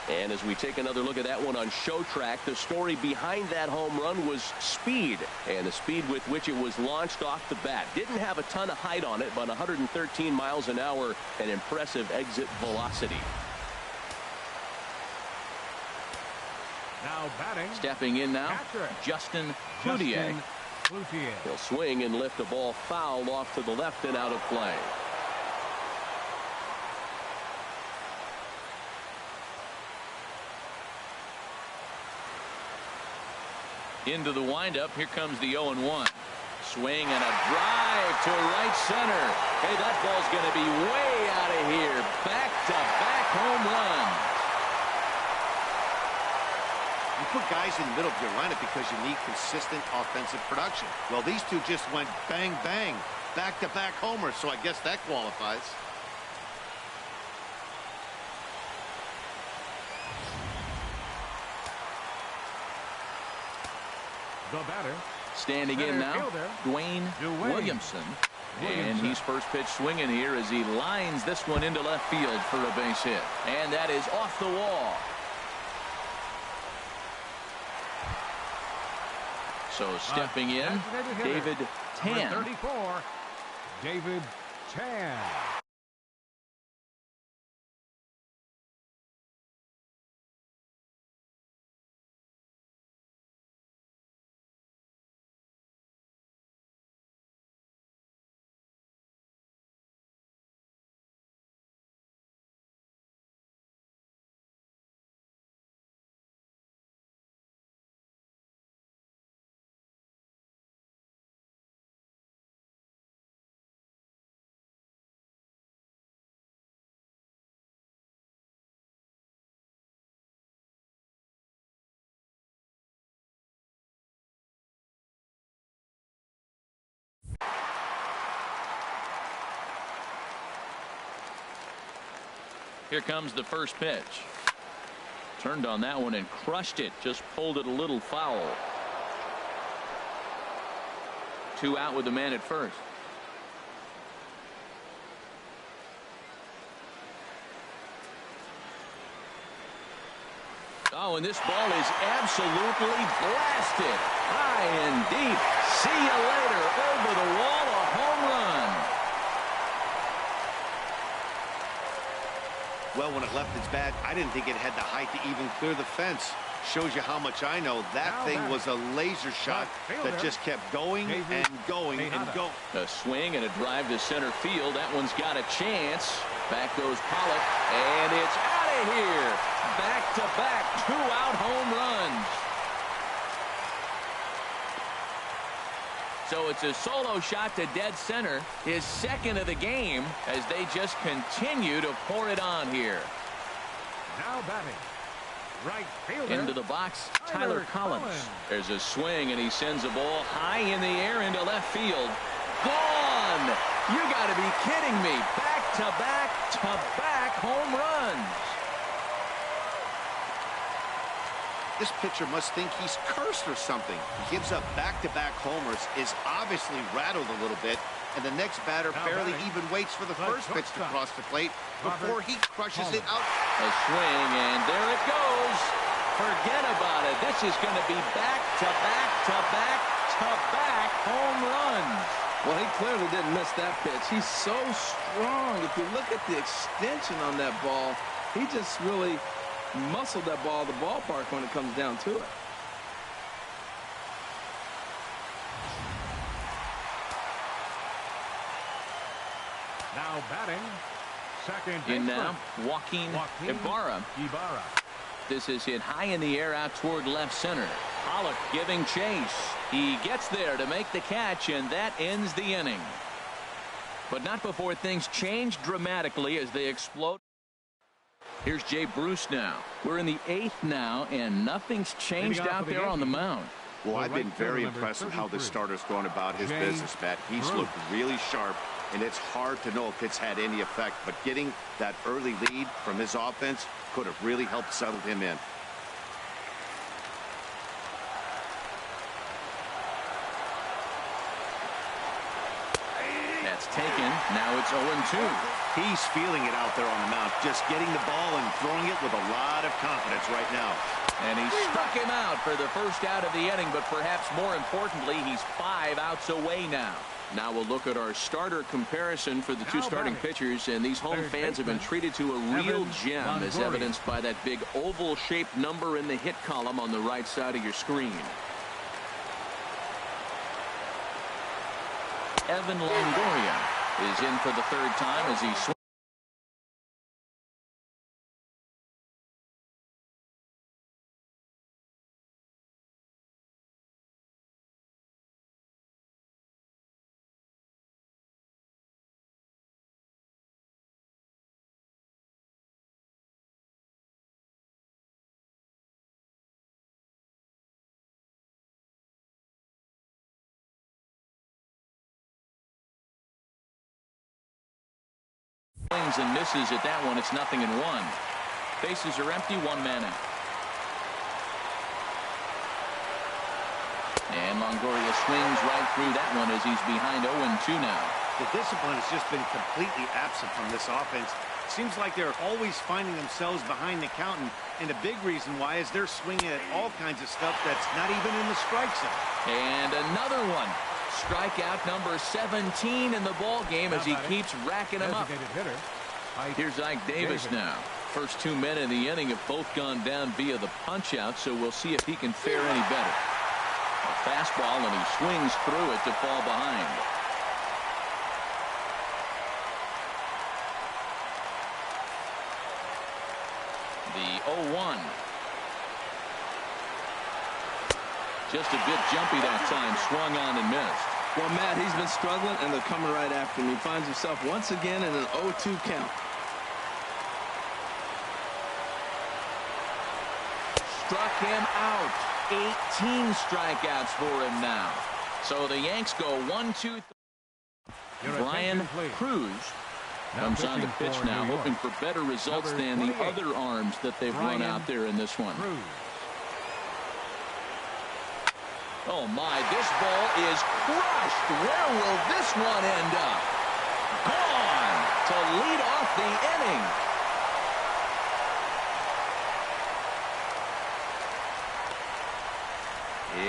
And as we take another look at that one on Show Track, the story behind that home run was speed, and the speed with which it was launched off the bat. Didn't have a ton of height on it, but 113 miles an hour, an impressive exit velocity. Now batting. Stepping in now, Justin Cloutier. He'll swing and lift a ball foul off to the left and out of play. Into the windup. Here comes the 0-1. Swing and a drive to right center. Hey, that ball's going to be way out of here. Back-to-back home run. You put guys in the middle of your lineup because you need consistent offensive production. Well, these two just went bang, bang, back-to-back homers, so I guess that qualifies. The batter. Standing in now, Dwayne Williamson. And he's first pitch swinging here as he lines this one into left field for a base hit. And that is off the wall. So stepping in, David Tan. 34, David Tan. Here comes the first pitch. Turned on that one and crushed it. Just pulled it a little foul. 2 out with the man at first. Oh, and this ball is absolutely blasted. High and deep. See you later. Over the wall, a home run. Well, when it left its bat, I didn't think it had the height to even clear the fence. Shows you how much I know. That thing was a laser shot that just kept going and going and going. A swing and a drive to center field. That one's got a chance. Back goes Pollock, and it's out of here. Back-to-back 2-out home runs. So it's a solo shot to dead center, his second of the game, as they just continue to pour it on here. Now batting. Right fielder. Into the box, Tyler Collins. There's a swing, and he sends a ball high in the air into left field. Gone! You got to be kidding me. Back-to-back home runs. This pitcher must think he's cursed or something. He gives up back-to-back homers, is obviously rattled a little bit, and the next batter barely even waits for the first pitch to cross the plate before he crushes it out. A swing, and there it goes. Forget about it. This is going to be back-to-back home runs. Well, he clearly didn't miss that pitch. He's so strong. If you look at the extension on that ball, he just really muscled that ball to the ballpark when it comes down to it. Now batting, second In baseman. now, Joaquin Ibarra. This is hit high in the air out toward left center. Pollock giving chase. He gets there to make the catch, and that ends the inning. But not before things change dramatically as they explode. Here's Jay Bruce now. We're in the 8th now, and nothing's changed out there on the mound. Well, I've been very impressed with how this starter's going about his business, Matt. He's looked really sharp, and it's hard to know if it's had any effect. But getting that early lead from his offense could have really helped settle him in. That's taken. Now it's 0-2. He's feeling it out there on the mound, just getting the ball and throwing it with a lot of confidence right now. And he struck him out for the first out of the inning, but perhaps more importantly, he's 5 outs away now. Now we'll look at our starter comparison for the two starting pitchers, and these home fans have been treated to a real gem, as evidenced by that big oval-shaped number in the hit column on the right side of your screen. Evan Longoria is in for the 3rd time as he swings. Swings and misses at that one. It's 0-1. Bases are empty. 1 man out. And Longoria swings right through that one as he's behind 0-2 now. The discipline has just been completely absent from this offense. It seems like they're always finding themselves behind the count, and a big reason why is they're swinging at all kinds of stuff that's not even in the strike zone. And another one. Strikeout number 17 in the ball game as he keeps racking them up. Here's Ike Davis now. First 2 men in the inning have both gone down via the punch-out, so we'll see if he can fare any better. A fastball, and he swings through it to fall behind. The 0-1. Just a bit jumpy that time, swung on and missed. Well, Matt, he's been struggling, and they're coming right after him. He finds himself once again in an 0-2 count. Struck him out. 18 strikeouts for him now. So the Yanks go 1-2. Brian Cruz Comes on to pitch now, hoping for better results than the other arms that they've run out there in this one. Oh my, this ball is crushed. Where will this one end up? Gone to lead off the inning.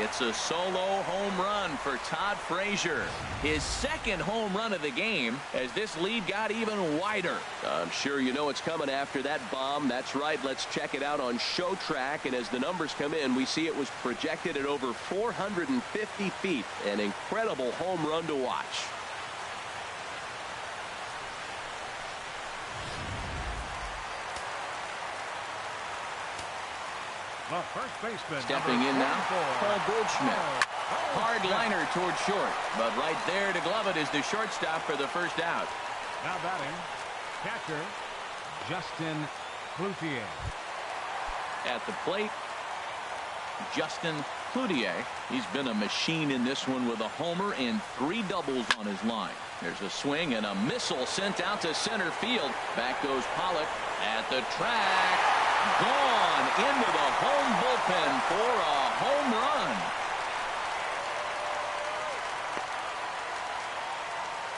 It's a solo home run for Todd Frazier. His second home run of the game as this lead got even wider. I'm sure you know it's coming after that bomb. That's right. Let's check it out on Show Track. And as the numbers come in, we see it was projected at over 450 feet. An incredible home run to watch. The first baseman. Stepping in now, Paul Goldschmidt. Hard liner toward short, but right there to glove it is the shortstop for the first out. Now batting, catcher, Justin Cloutier. At the plate, Justin Cloutier. He's been a machine in this one with a homer and 3 doubles on his line. There's a swing and a missile sent out to center field. Back goes Pollock at the track. Gone into the home bullpen for a home run.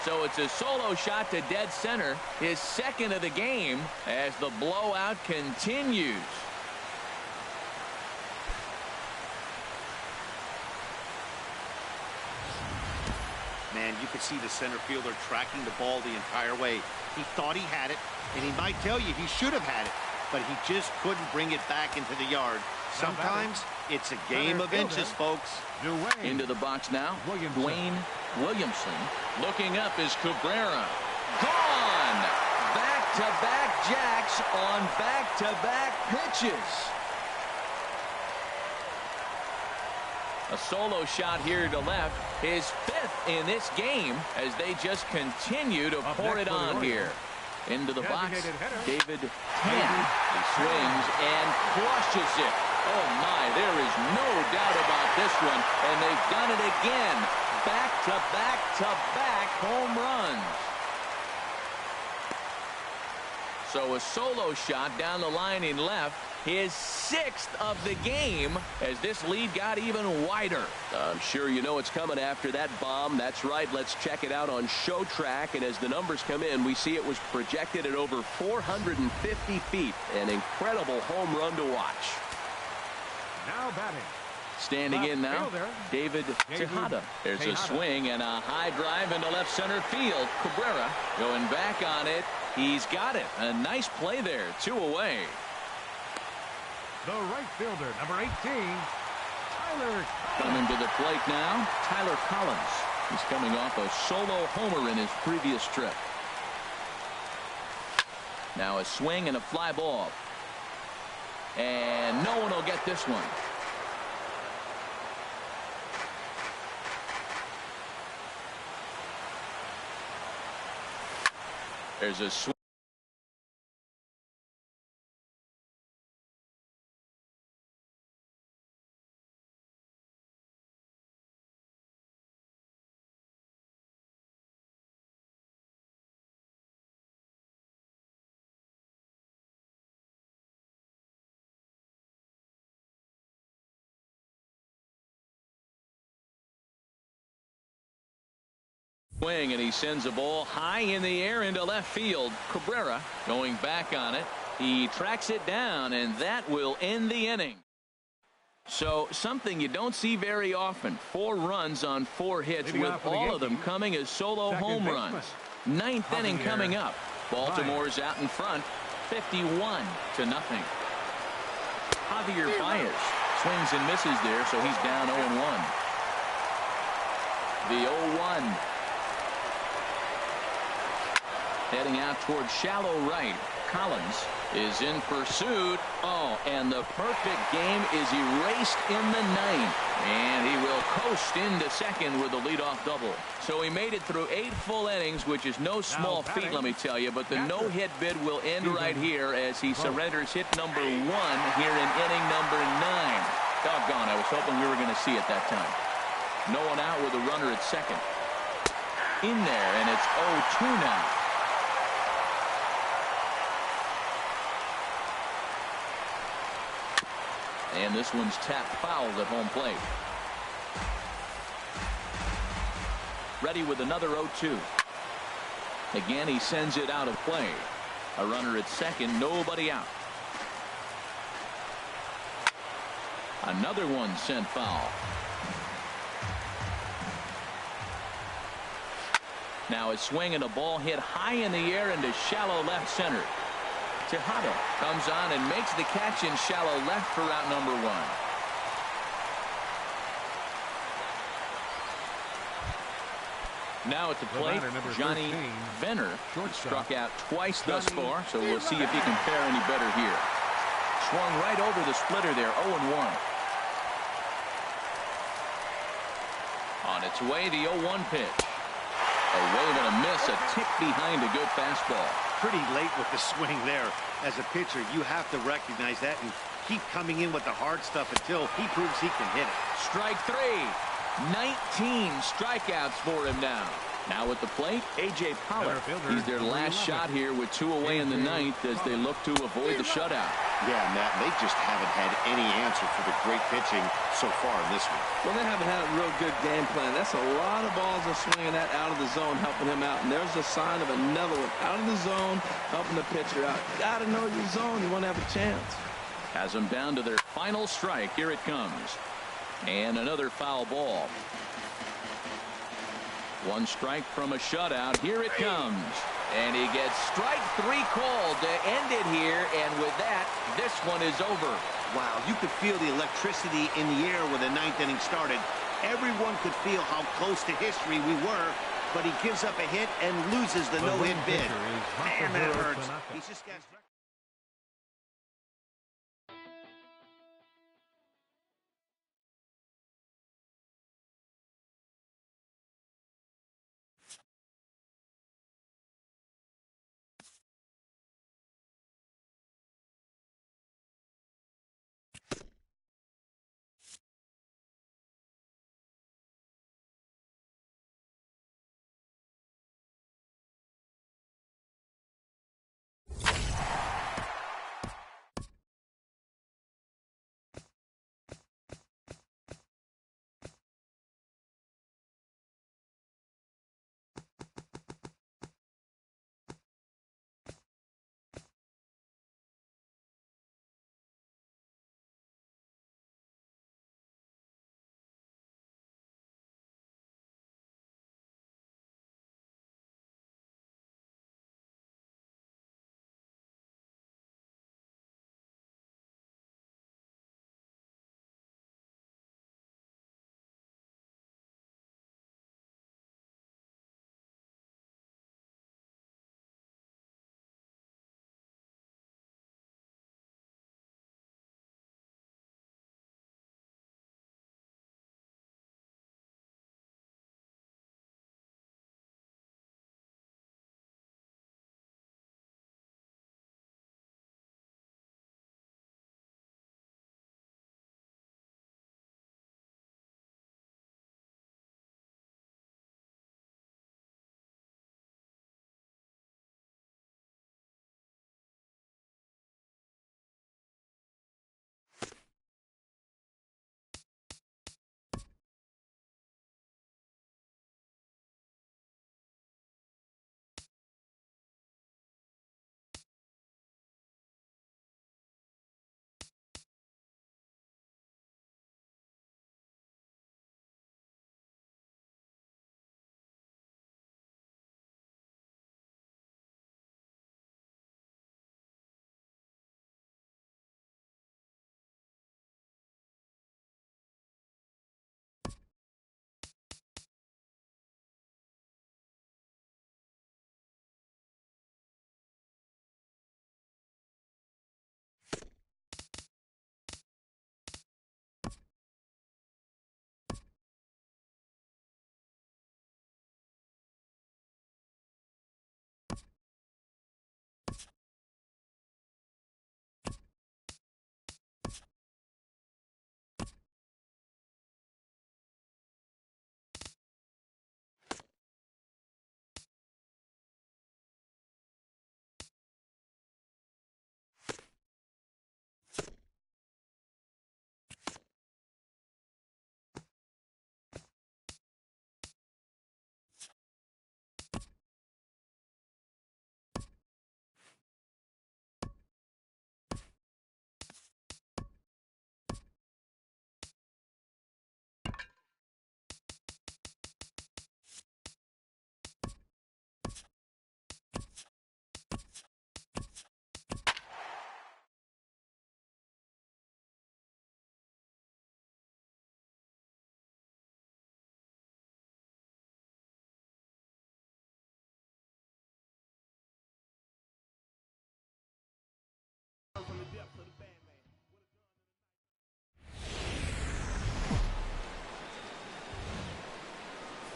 So it's a solo shot to dead center, his second of the game, as the blowout continues. Man, you could see the center fielder tracking the ball the entire way. He thought he had it, and he might tell you he should have had it, but he just couldn't bring it back into the yard. Sometimes it's a game of inches, folks. Into the box now, Dwayne Williamson. Looking up is Cabrera. Gone! Back-to-back jacks on back-to-back pitches. A solo shot here to left, his 5th in this game as they just continue to pour it on here. Into the box, David Penn. He swings and crushes it. Oh my, there is no doubt about this one, and they've done it again. Back-to-back-to-back home runs. So a solo shot down the line in left, his 6th of the game as this lead got even wider. I'm sure you know it's coming after that bomb. That's right. Let's check it out on Show Track. And as the numbers come in, we see it was projected at over 450 feet. An incredible home run to watch. Now batting. Standing in now, David Tejada. There's a swing and a high drive into left center field. Cabrera going back on it. He's got it. A nice play there. 2 away. The right fielder, number 18, Tyler. Coming to the plate now, Tyler Collins. He's coming off a solo homer in his previous trip. Now a swing and a fly ball. And no one will get this one. There's a swing. Swing, and he sends a ball high in the air into left field. Cabrera going back on it. He tracks it down, and that will end the inning. So something you don't see very often. 4 runs on 4 hits, with all of them coming as solo home runs. 9th inning coming up. Baltimore's out in front, 51-0. Javier Baez swings and misses there, so he's down 0-1. The 0-1. Heading out towards shallow right. Collins is in pursuit. Oh, and the perfect game is erased in the 9th. And he will coast into second with a leadoff double. So he made it through 8 full innings, which is no small feat, let me tell you. But the no-hit bid will end right here as he surrenders hit number 1 here in inning number 9. Doggone, I was hoping we were going to see it that time. No one out with a runner at second. In there, and it's 0-2 now. And this one's tapped foul at home plate. Ready with another 0-2. Again, he sends it out of play. A runner at second, nobody out. Another one sent foul. Now a swing and a ball hit high in the air into shallow left center. Tejada comes on and makes the catch in shallow left for out number 1. Now at the plate, Johnny Venner struck out twice thus far, so we'll see if he can fare any better here. Swung right over the splitter there, 0-1. On its way, the 0-1 pitch. A wave and a miss, a tick behind a good fastball. Pretty late with the swing there. As a pitcher, you have to recognize that and keep coming in with the hard stuff until he proves he can hit it. Strike 3. 19 strikeouts for him now. Now at the plate, A.J. Pollock. He's their last shot here with 2 away in the ninth as they look to avoid the shutout. Yeah, Matt, they just haven't had any answer for the great pitching so far in this one. Well, they haven't had a real good game plan. That's a lot of balls they're swinging at out of the zone, helping him out. And there's a sign of another one out of the zone, helping the pitcher out. Got to know your zone. You want to have a chance. Has them down to their final strike. Here it comes. And another foul ball. 1 strike from a shutout. Here it comes. And he gets strike 3 called to end it here. And with that, this one is over. Wow, you could feel the electricity in the air when the 9th inning started. Everyone could feel how close to history we were, but he gives up a hit and loses the no-hit bid. Man, that hurts. He's just got...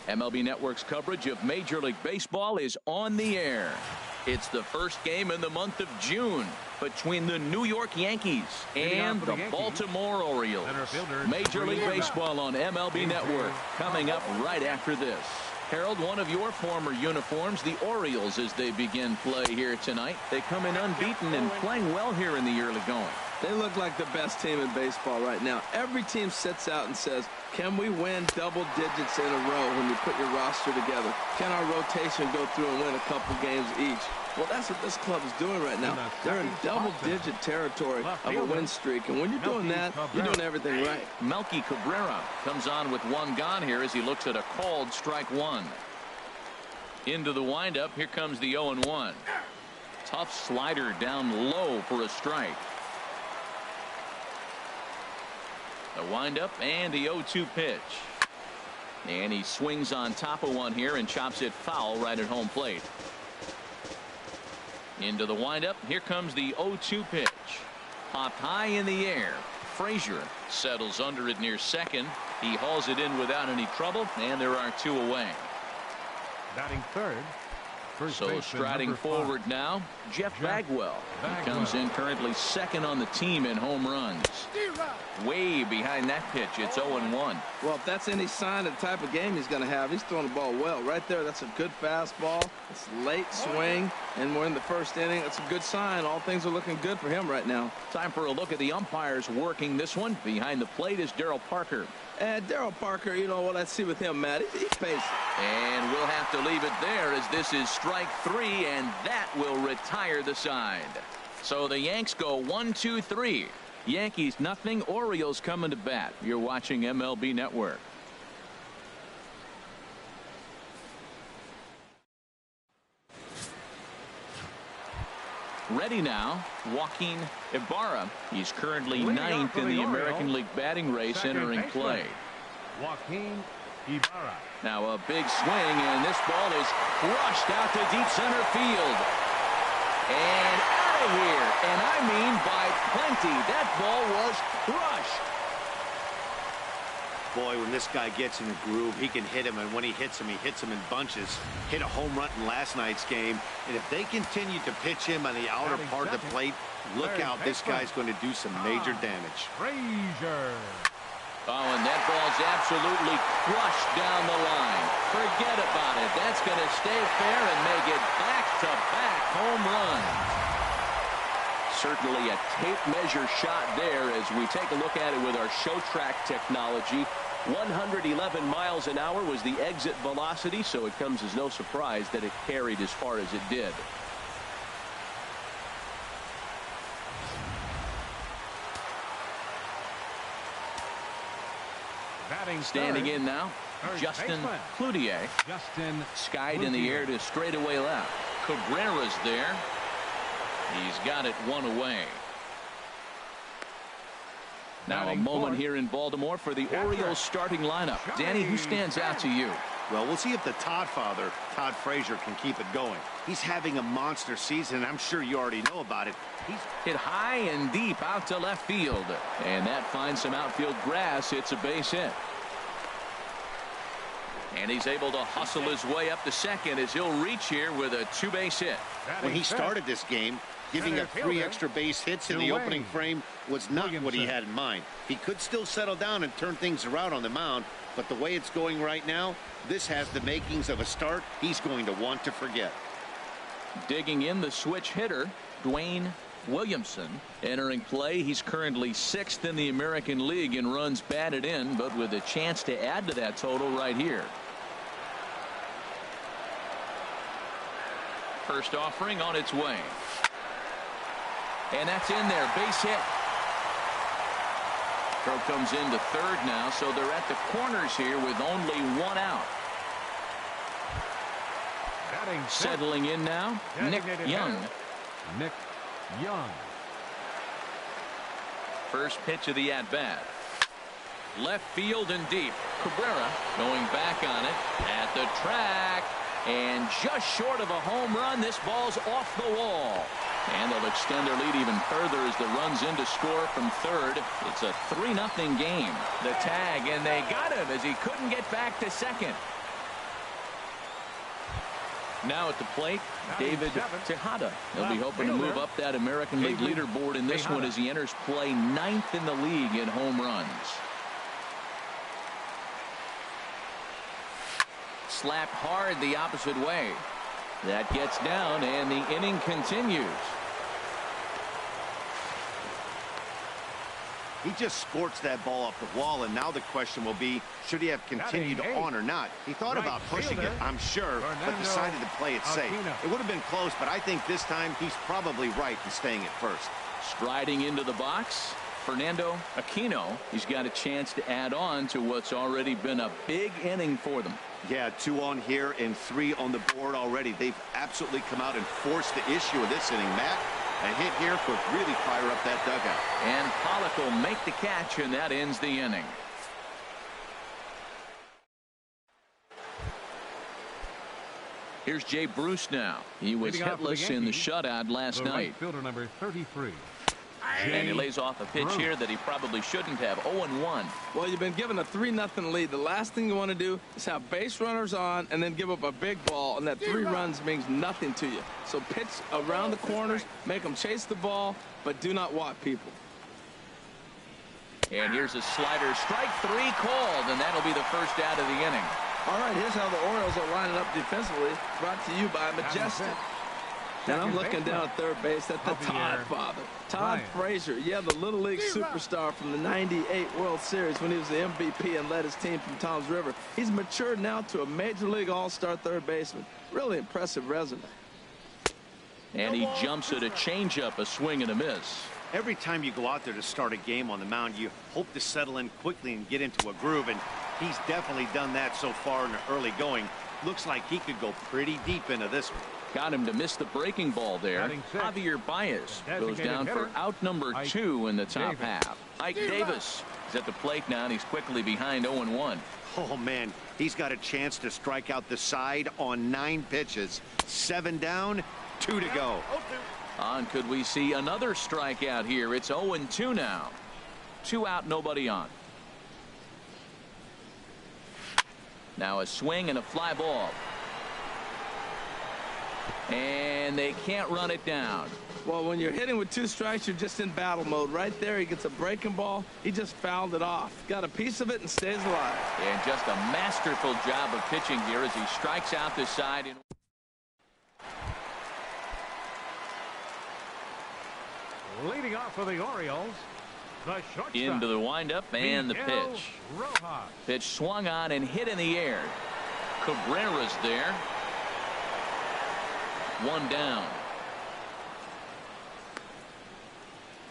MLB Network's coverage of Major League Baseball is on the air. It's the first game in the month of June between the New York Yankees and the Baltimore Orioles. Major League Baseball on MLB Network coming up right after this. Harold, one of your former uniforms, the Orioles, as they begin play here tonight. They come in unbeaten and playing well here in the early going. They look like the best team in baseball right now. Every team sits out and says, can we win double digits in a row when you put your roster together? Can our rotation go through and win a couple games each? Well, that's what this club is doing right now. They're in double-digit territory of a win streak, and when you're doing that, you're doing everything right. Melky Cabrera comes on with one gone here as he looks at a called strike one. Into the windup, here comes the 0-1. Tough slider down low for a strike. The windup and the 0-2 pitch. And he swings on top of one here and chops it foul right at home plate. Into the windup. Here comes the 0-2 pitch. Popped high in the air. Frazier settles under it near second. He hauls it in without any trouble, and there are two away. Batting third. So striding forward now, Jeff Bagwell. He comes in currently second on the team in home runs. Way behind that pitch, it's 0-1. Well, if that's any sign of the type of game he's going to have, he's throwing the ball well. Right there, that's a good fastball. It's late swing, and we're in the first inning. That's a good sign. All things are looking good for him right now. Time for a look at the umpires working this one. Behind the plate is Darryl Parker. And Darryl Parker, you know what I see with him, Matt, he's patient. And we'll have to leave it there as this is strike three, and that will retire the side. So the Yanks go 1-2-3. Yankees nothing. Orioles coming to bat. You're watching MLB Network. Ready now, Joaquin Ibarra. He's currently ninth in the American League batting race entering play. Joaquin Ibarra. Now a big swing, and this ball is crushed out to deep center field. And out of here, and I mean by plenty. That ball was crushed. Boy, when this guy gets in a groove, he can hit him, and when he hits him in bunches. Hit a home run in last night's game, and if they continue to pitch him on the outer part of the plate, look out, this guy's going to do some major damage. Frazier. Oh, and that ball's absolutely crushed down the line. Forget about it. That's going to stay fair and make it back-to-back home runs. Certainly a tape measure shot there as we take a look at it with our show track technology. 111 miles an hour was the exit velocity, so it comes as no surprise that it carried as far as it did. Standing in now, Justin Cloutier. Skied in the air to straightaway left. Cabrera's there. He's got it one away. Now a moment here in Baltimore for the Orioles starting lineup. Danny, who stands out to you? Well, we'll see if the Todd father, Todd Frazier, can keep it going. He's having a monster season, and I'm sure you already know about it. He's hit high and deep out to left field. And that finds some outfield grass. It's a base hit. And he's able to hustle his way up to second as he'll reach here with a two-base hit. When he started this game, giving up 3 extra base hits in the opening frame was not what he had in mind. He could still settle down and turn things around on the mound, but the way it's going right now, this has the makings of a start he's going to want to forget. Digging in the switch hitter, Dwayne Williamson entering play. He's currently 6th in the American League in runs batted in, but with a chance to add to that total right here. First offering on its way. And that's in there. Base hit. Throw comes into third now, so they're at the corners here with only one out. Settling in now, Nick Young. Nick Young. First pitch of the at-bat. Left field and deep. Cabrera going back on it at the track. And just short of a home run, this ball's off the wall. And they'll extend their lead even further as the run's in to score from third. It's a 3-0 game. The tag, and they got him as he couldn't get back to second. Now at the plate, David Tejada. He'll be hoping to move up that American League leaderboard in this one as he enters play 9th in the league in home runs. Slapped hard the opposite way. That gets down, and the inning continues. He just scorched that ball off the wall, and now the question will be, should he have continued on or not? He thought about pushing it, I'm sure, but decided to play it safe. It would have been close, but I think this time he's probably right in staying at first. Striding into the box, Fernando Aquino. He's got a chance to add on to what's already been a big inning for them. Yeah, 2 on here and 3 on the board already. They've absolutely come out and forced the issue of this inning. Matt, a hit here could really fire up that dugout. And Pollock will make the catch, and that ends the inning. Here's Jay Bruce now. He was hitless in the shutout last night. Right fielder number 33. And he lays off a pitch here that he probably shouldn't have. 0-1. Well, you've been given a 3-0 lead. The last thing you want to do is have base runners on and then give up a big ball, and that 3 runs means nothing to you. So pitch around the corners, make them chase the ball, but do not walk people. And here's a slider. Strike 3 called, and that'll be the first out of the inning. All right, here's how the Orioles are lining up defensively. Brought to you by Majestic. And I'm looking down at third base at the Todd father. Todd Frazier, yeah, the Little League superstar from the '98 World Series when he was the MVP and led his team from Toms River. He's matured now to a Major League All-Star third baseman. Really impressive resume. And he jumps at a changeup, a swing and a miss. Every time you go out there to start a game on the mound, you hope to settle in quickly and get into a groove, and he's definitely done that so far in the early going. Looks like he could go pretty deep into this one. Got him to miss the breaking ball there. Javier Baez goes down for out number 2 in the top half. Ike Davis is at the plate now, and he's quickly behind 0-1. Oh, man, he's got a chance to strike out the side on 9 pitches. 7 down, 2 to go. On, could we see another strikeout here? It's 0-2 now. 2 out, nobody on. Now a swing and a fly ball. And they can't run it down. Well, when you're hitting with 2 strikes, you're just in battle mode. Right there, he gets a breaking ball. He just fouled it off. Got a piece of it and stays alive. And just a masterful job of pitching here as he strikes out the side. Leading off for the Orioles, the shortstop. Into the windup and the pitch. Pitch swung on and hit in the air. Cabrera's there. 1 down.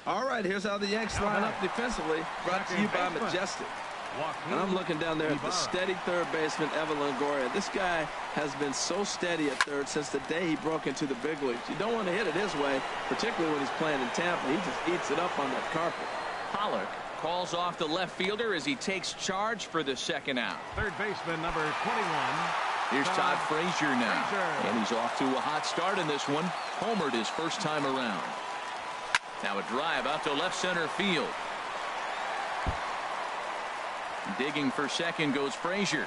All right, here's how the Yanks line up defensively. Brought to you by Majestic. And I'm looking down there at the steady third baseman, Evan Longoria. This guy has been so steady at third since the day he broke into the big leagues. You don't want to hit it his way, particularly when he's playing in Tampa. He just eats it up on that carpet. Pollock calls off the left fielder as he takes charge for the second out. Third baseman number 21. Here's Todd Frazier now. And he's off to a hot start in this one. Homered his first time around. Now a drive out to left center field. Digging for second goes Frazier.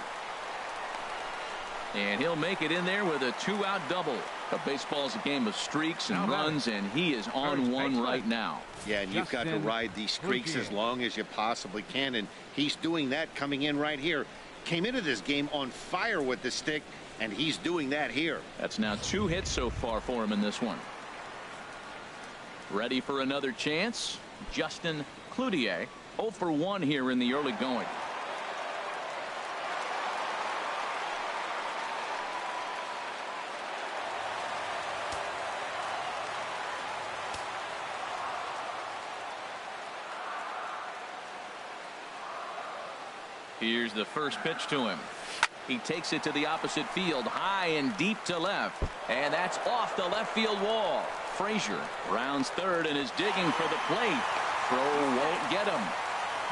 And he'll make it in there with a 2-out double. A baseball's a game of streaks and runs, and he is on one right now. Yeah, and you've got to ride these streaks as long as you possibly can, and he's doing that coming in right here. Came into this game on fire with the stick, and he's doing that here. That's now 2 hits so far for him in this one. Ready for another chance? Justin Cloutier, 0 for 1 here in the early going. Here's the first pitch to him. He takes it to the opposite field, high and deep to left, and that's off the left field wall. Frazier rounds third and is digging for the plate. Throw won't get him.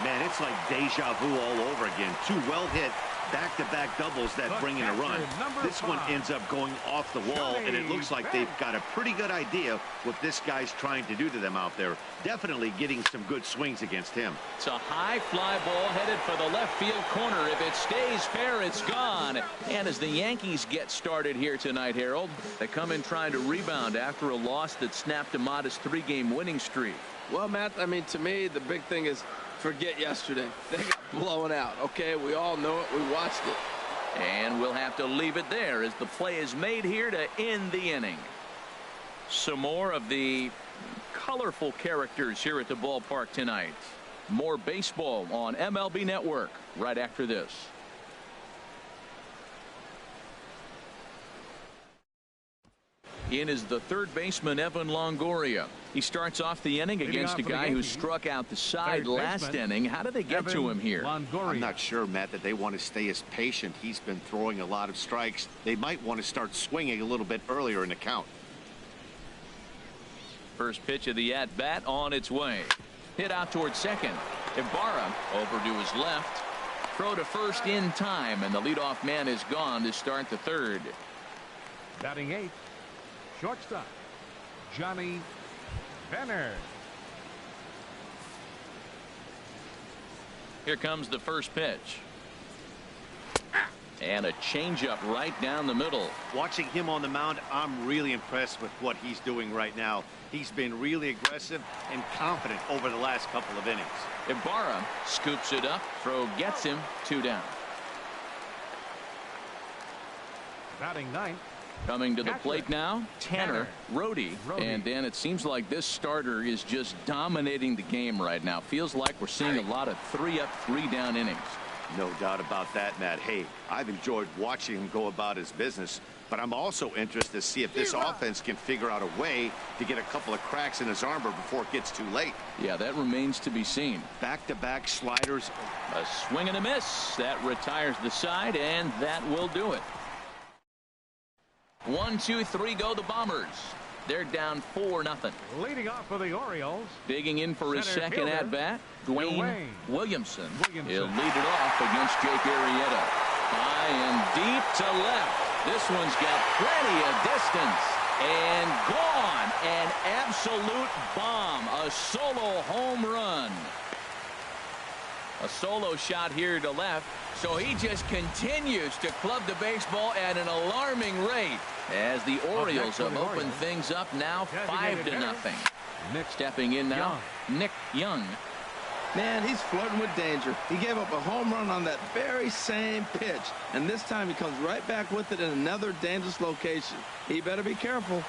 Man, it's like deja vu all over again. Two well-hit back-to-back doubles that bring in a run. This one ends up going off the wall, and it looks like they've got a pretty good idea what this guy's trying to do to them out there. Definitely getting some good swings against him. It's a high fly ball headed for the left field corner. If it stays fair, it's gone. And as the Yankees get started here tonight, Harold, they come in trying to rebound after a loss that snapped a modest 3-game winning streak. Well, Matt, I mean, to me, the big thing is forget yesterday. They got blown out, okay? We all know it. We watched it. And we'll have to leave it there as the play is made here to end the inning. Some more of the colorful characters here at the ballpark tonight. More baseball on MLB Network right after this. In is the third baseman, Evan Longoria. He starts off the inning against a guy who struck out the side last inning. How did they get to him here? I'm not sure, Matt, that they want to stay as patient. He's been throwing a lot of strikes. They might want to start swinging a little bit earlier in the count. First pitch of the at-bat on its way. Hit out towards second. Ibarra over to his left. Throw to first in time, and the leadoff man is gone to start the third. Batting eighth, shortstop, Johnny Benner. Here comes the first pitch. And a changeup right down the middle. Watching him on the mound, I'm really impressed with what he's doing right now. He's been really aggressive and confident over the last couple of innings. Ibarra scoops it up. Throw gets him. 2 down. Batting ninth. Coming to the plate now, Tanner Rohde. And Dan, it seems like this starter is just dominating the game right now. Feels like we're seeing a lot of 3-up, 3-down innings. No doubt about that, Matt. Hey, I've enjoyed watching him go about his business, but I'm also interested to see if this offense can figure out a way to get a couple of cracks in his armor before it gets too late. Yeah, that remains to be seen. Back-to-back sliders. A swing and a miss. That retires the side, and that will do it. 1, 2, 3 go the Bombers. They're down 4-0. Leading off for the Orioles. Digging in for his second at bat, Dwayne Williamson. He'll lead it off against Jake Arrieta. High and deep to left. This one's got plenty of distance. And gone. An absolute bomb. A solo home run. A solo shot here to left. So he just continues to club the baseball at an alarming rate as the Orioles have opened things up now 5-0. Stepping in now, Nick Young. Man, he's flirting with danger. He gave up a home run on that very same pitch. And this time he comes right back with it in another dangerous location. He better be careful.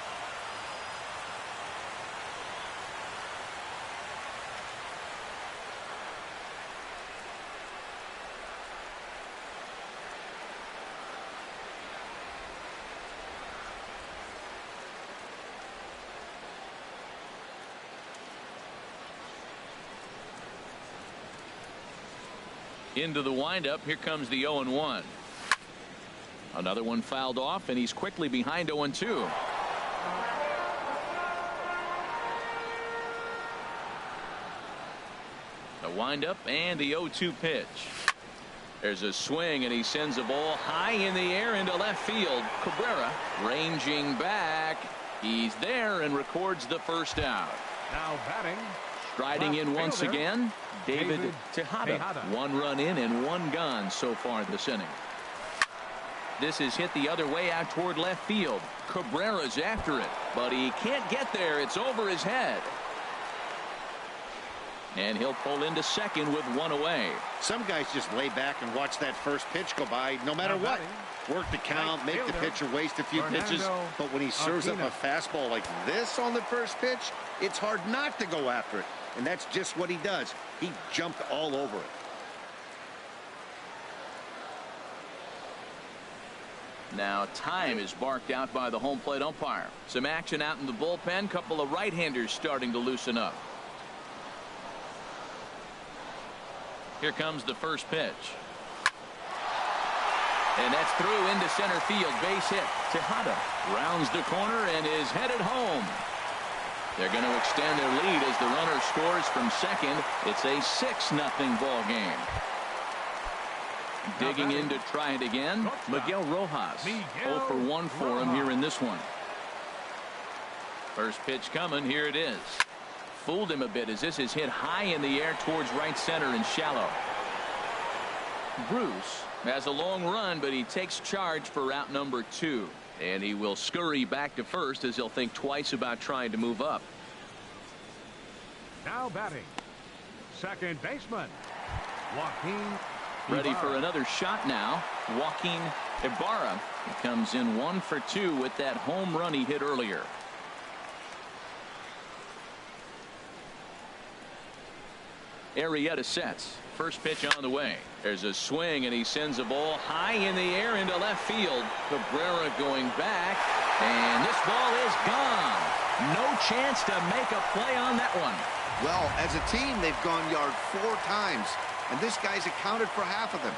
Into the windup. Here comes the 0-1. Another one fouled off, and he's quickly behind 0-2. The windup and the 0-2 pitch. There's a swing, and he sends a ball high in the air into left field. Cabrera ranging back. He's there and records the first out. Now batting. Striding in once again, David Tejada. 1 run in and 1 gone so far this inning. This is hit the other way out toward left field. Cabrera's after it, but he can't get there. It's over his head. And he'll pull into second with 1 away. Some guys just lay back and watch that first pitch go by no matter what. Work the count, make the pitcher waste a few pitches. But when he serves up a fastball like this on the first pitch, it's hard not to go after it. And that's just what he does. He jumped all over it. Now time is barked out by the home plate umpire. Some action out in the bullpen. Couple of right-handers starting to loosen up. Here comes the first pitch. And that's through into center field. Base hit. Tejada rounds the corner and is headed home. They're going to extend their lead as the runner scores from second. It's a 6-0 ball game. Digging in to try it again, Miguel Rojas. 0 for 1 for him here in this one. First pitch coming. Here it is. Fooled him a bit as this is hit high in the air towards right center and shallow. Bruce has a long run, but he takes charge for route number 2. And he will scurry back to first as he'll think twice about trying to move up. Now batting, second baseman, Joaquin. Ready for another shot now. Joaquin Ibarra. He comes in 1 for 2 with that home run he hit earlier. Arrieta sets. First pitch on the way. There's a swing, and he sends a ball high in the air into left field. Cabrera going back, and this ball is gone. No chance to make a play on that one. Well, as a team, they've gone yard 4 times, and this guy's accounted for half of them.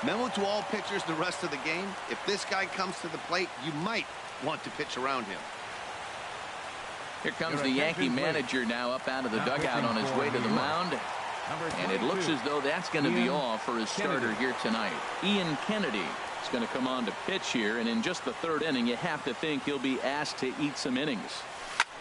Memo to all pitchers the rest of the game. If this guy comes to the plate, you might want to pitch around him. Here comes the Yankee manager now up out of the dugout on his way to the mound. And it looks as though that's going to be all for his starter here tonight. Ian Kennedy is going to come on to pitch here, and in just the 3rd inning, you have to think he'll be asked to eat some innings.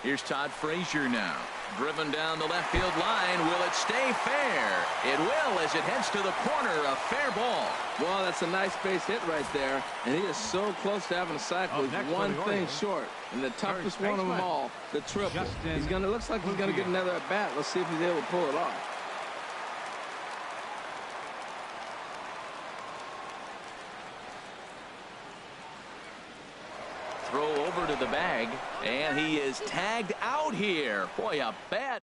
Here's Todd Frazier now. Driven down the left field line. Will it stay fair? It will as it heads to the corner. A fair ball. Well, that's a nice base hit right there. And he is so close to having a cycle. He's one thing short. And the toughest one of them all, the triple. Looks like he's going to get another at bat. Let's see if he's able to pull it off. Throw over to the bag, and he is tagged out here. Boy, a bad.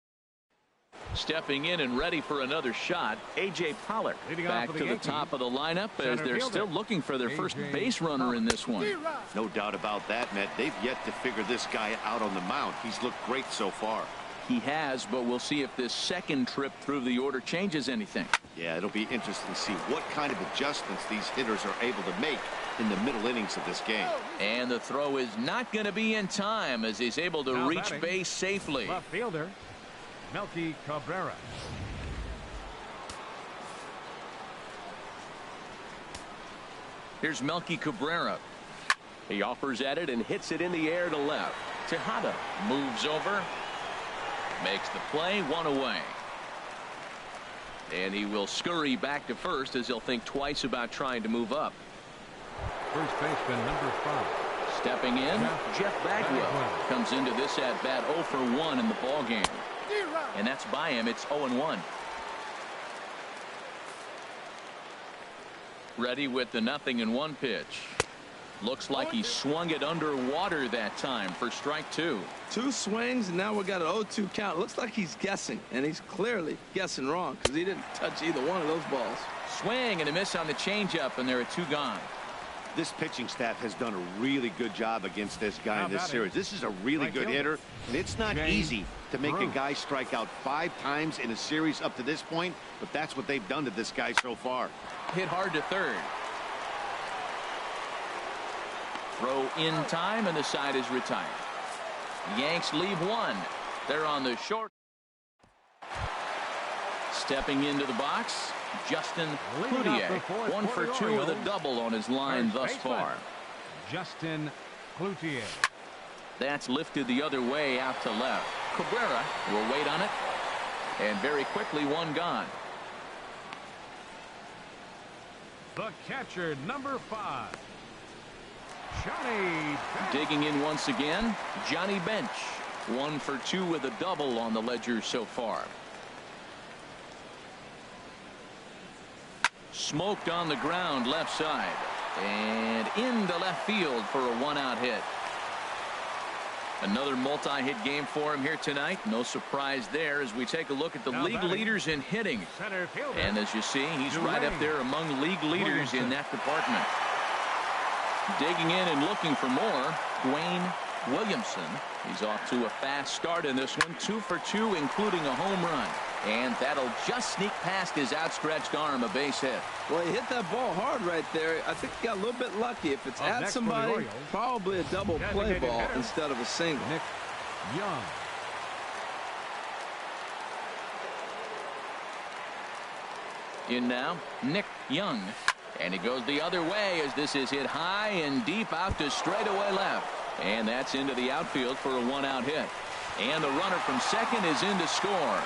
Stepping in and ready for another shot, A.J. Pollock back to the top of the lineup as they're still looking for their first base runner in this one. No doubt about that, Matt. They've yet to figure this guy out on the mound. He's looked great so far. He has, but we'll see if this second trip through the order changes anything. Yeah, it'll be interesting to see what kind of adjustments these hitters are able to make in the middle innings of this game. And the throw is not going to be in time as he's able to reach base safely. Left fielder, Melky Cabrera. Here's Melky Cabrera. He offers at it and hits it in the air to left. Tejada moves over. Makes the play, 1 away. And he will scurry back to first as he'll think twice about trying to move up. First baseman number 5. Stepping in, Jeff Bagwell comes into this at bat 0 for 1 in the ball game. And that's by him. It's 0-1. Ready with the 0-1 pitch. Looks like he swung it underwater that time for strike 2. 2 swings, and now we got an 0-2 count. Looks like he's guessing, and he's clearly guessing wrong because he didn't touch either one of those balls. Swing and a miss on the changeup, and there are 2 gone. This pitching staff has done a really good job against this guy in this series. This is a really good hitter, and it's not easy to make a guy strike out 5 times in a series up to this point, but that's what they've done to this guy so far. Hit hard to third. Throw in time, and the side is retired. Yanks leave 1. They're on the short. Stepping into the box, Justin Cloutier. 1 for 2 with a double on his line thus far. Justin Cloutier. That's lifted the other way out to left. Cabrera will wait on it. And very quickly, 1 gone. The catcher, number 5. Johnny Bench. Digging in once again, Johnny Bench. 1 for 2 with a double on the ledger so far. Smoked on the ground left side. And into left field for a 1-out hit. Another multi-hit game for him here tonight. No surprise there as we take a look at the league leaders in hitting. And as you see, he's right up there among league leaders in that department. Digging in and looking for more, Dwayne Williamson. He's off to a fast start in this one. 2 for 2, including a home run. And that'll just sneak past his outstretched arm, a base hit. Well, he hit that ball hard right there. I think he got a little bit lucky. If it's at somebody, probably a double play ball instead of a single. Nick Young. In now, Nick Young. And it goes the other way as this is hit high and deep out to straightaway left. And that's into the outfield for a one-out hit. And the runner from second is in to score.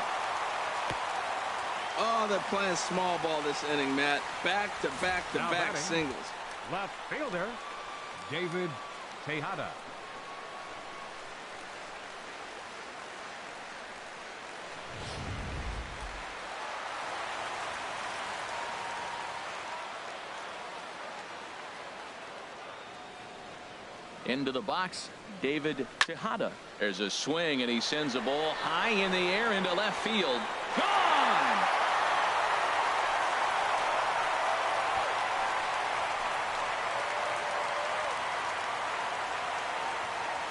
Oh, they're playing small ball this inning, Matt. Back-to-back-to-back singles. Left fielder, David Tejada. Into the box, David Tejada. There's a swing, and he sends a ball high in the air into left field. Gone!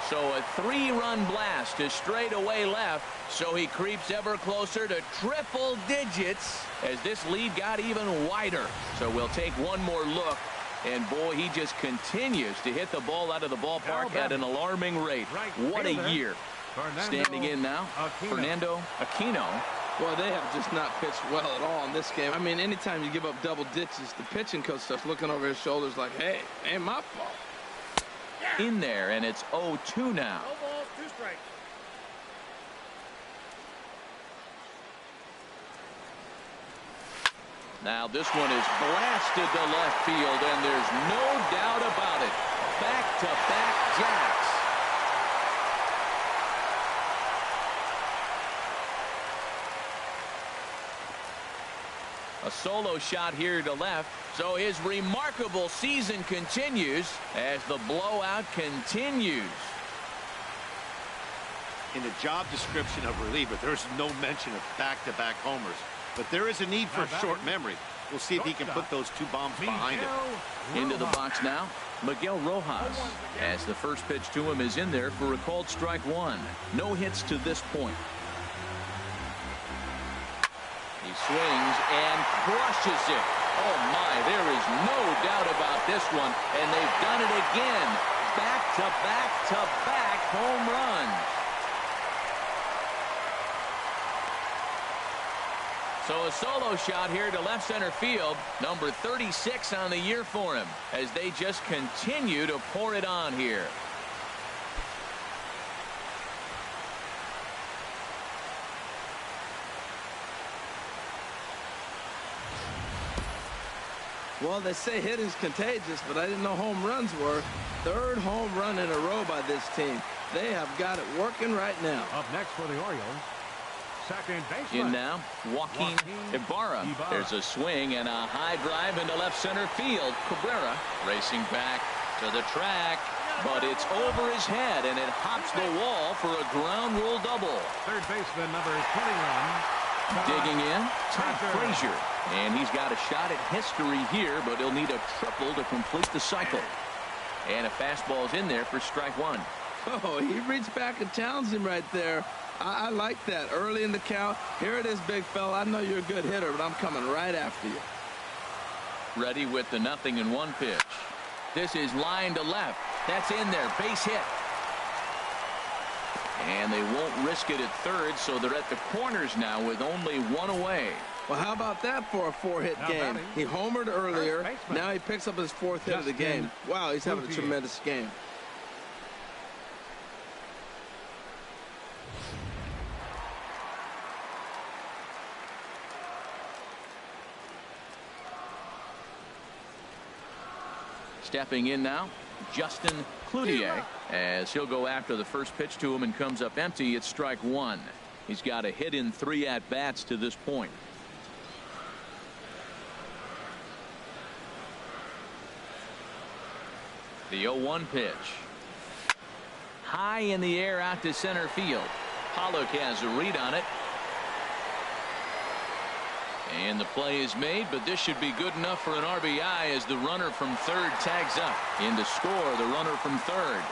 So a 3-run blast to straightaway left. So he creeps ever closer to triple digits as this lead got even wider. So we'll take one more look. And, boy, he just continues to hit the ball out of the ballpark at an alarming rate. What a year. Standing in now, Fernando Aquino. Well, they have just not pitched well at all in this game. I mean, anytime you give up double digits, the pitching coach starts looking over his shoulders like, hey, ain't my fault. In there, and it's 0-2 now. No balls, 2 strikes. Now this one is blasted to left field, and there's no doubt about it. Back-to-back jacks. A solo shot here to left. So his remarkable season continues as the blowout continues. In the job description of reliever, there's no mention of back-to-back homers. But there is a need for short memory. We'll see if he can put those 2 bombs behind him. Into the box now, Miguel Rojas. As the first pitch to him is in there for a called strike 1. No hits to this point. He swings and crushes it. Oh my, there is no doubt about this one. And they've done it again. Back-to-back-to-back home runs. So a solo shot here to left center field. Number 36 on the year for him as they just continue to pour it on here. Well, they say hitting's contagious, but I didn't know home runs were. 3rd home run in a row by this team. They have got it working right now. Up next for the Orioles, second baseman. In now, Joaquin Ibarra. There's a swing and a high drive into left center field. Cabrera racing back to the track, but it's over his head, and it hops the wall for a ground rule double. Third baseman, number 21. Digging in, Todd Frazier. And he's got a shot at history here, but he'll need a triple to complete the cycle. And a fastball's in there for strike 1. Oh, he reached back and challenged him right there. I like that. Early in the count. Here it is, big fella. I know you're a good hitter, but I'm coming right after you. Ready with the 0-1 pitch. This is line to left. That's in there. Base hit. And they won't risk it at third, so they're at the corners now with only 1 away. Well, how about that for a 4-hit game? He homered earlier. Now he picks up his 4th hit of the game. Wow, he's having a tremendous game. Stepping in now, Justin Cloutier, as he'll go after the first pitch to him and comes up empty. It's strike 1. He's got a hit in 3 at-bats to this point. The 0-1 pitch. High in the air out to center field. Pollock has a read on it. And the play is made, but this should be good enough for an RBI as the runner from third tags up. In to score, the runner from third.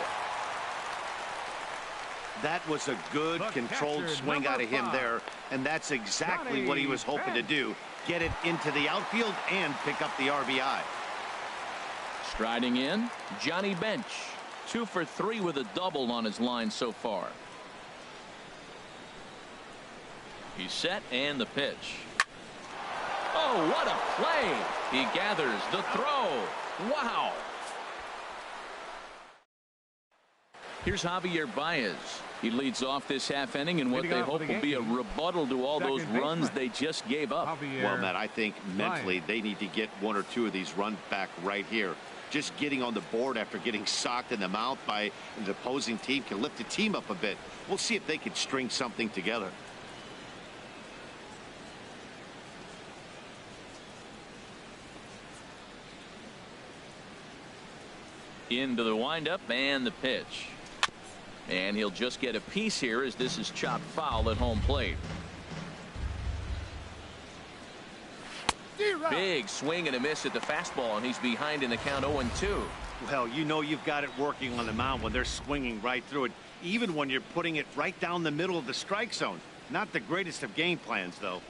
That was a good, controlled swing out of him there, and that's exactly what he was hoping to do. Get it into the outfield and pick up the RBI. Striding in, Johnny Bench. 2 for 3 with a double on his line so far. He's set, and the pitch. Oh, what a play. He gathers the throw. Wow. Here's Javier Baez. He leads off this half inning in what they hope will be a rebuttal to all those runs they just gave up. Well, Matt, I think mentally they need to get one or two of these runs back right here. Just getting on the board after getting socked in the mouth by the opposing team can lift the team up a bit. We'll see if they can string something together. Into the windup and the pitch. And he'll just get a piece here as this is chopped foul at home plate. Big swing and a miss at the fastball, and he's behind in the count 0-2. Well, you know you've got it working on the mound when they're swinging right through it, even when you're putting it right down the middle of the strike zone. Not the greatest of game plans, though.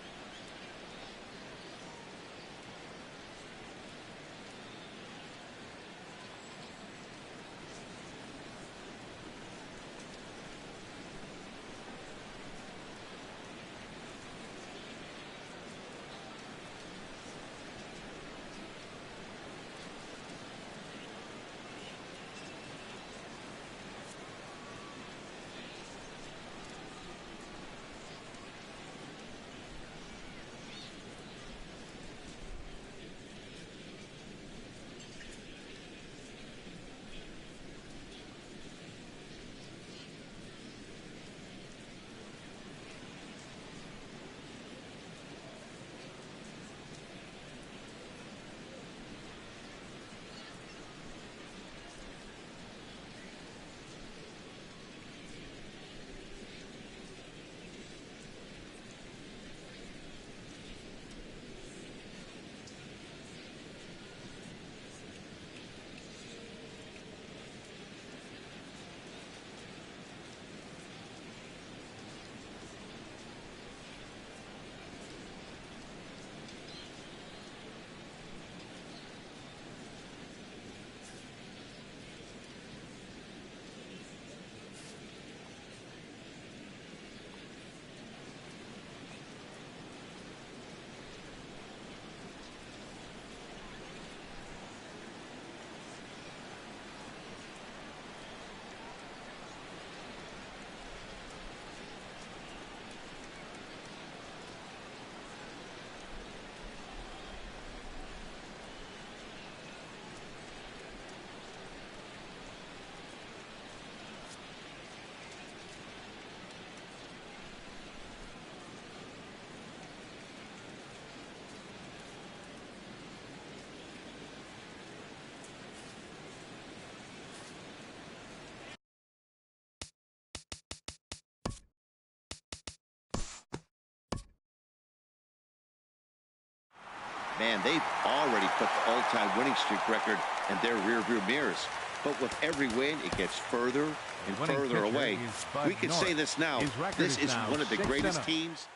Man, they've already put the all-time winning streak record in their rearview mirrors. But with every win, it gets further and further away. We could say this now. This is one of the greatest teams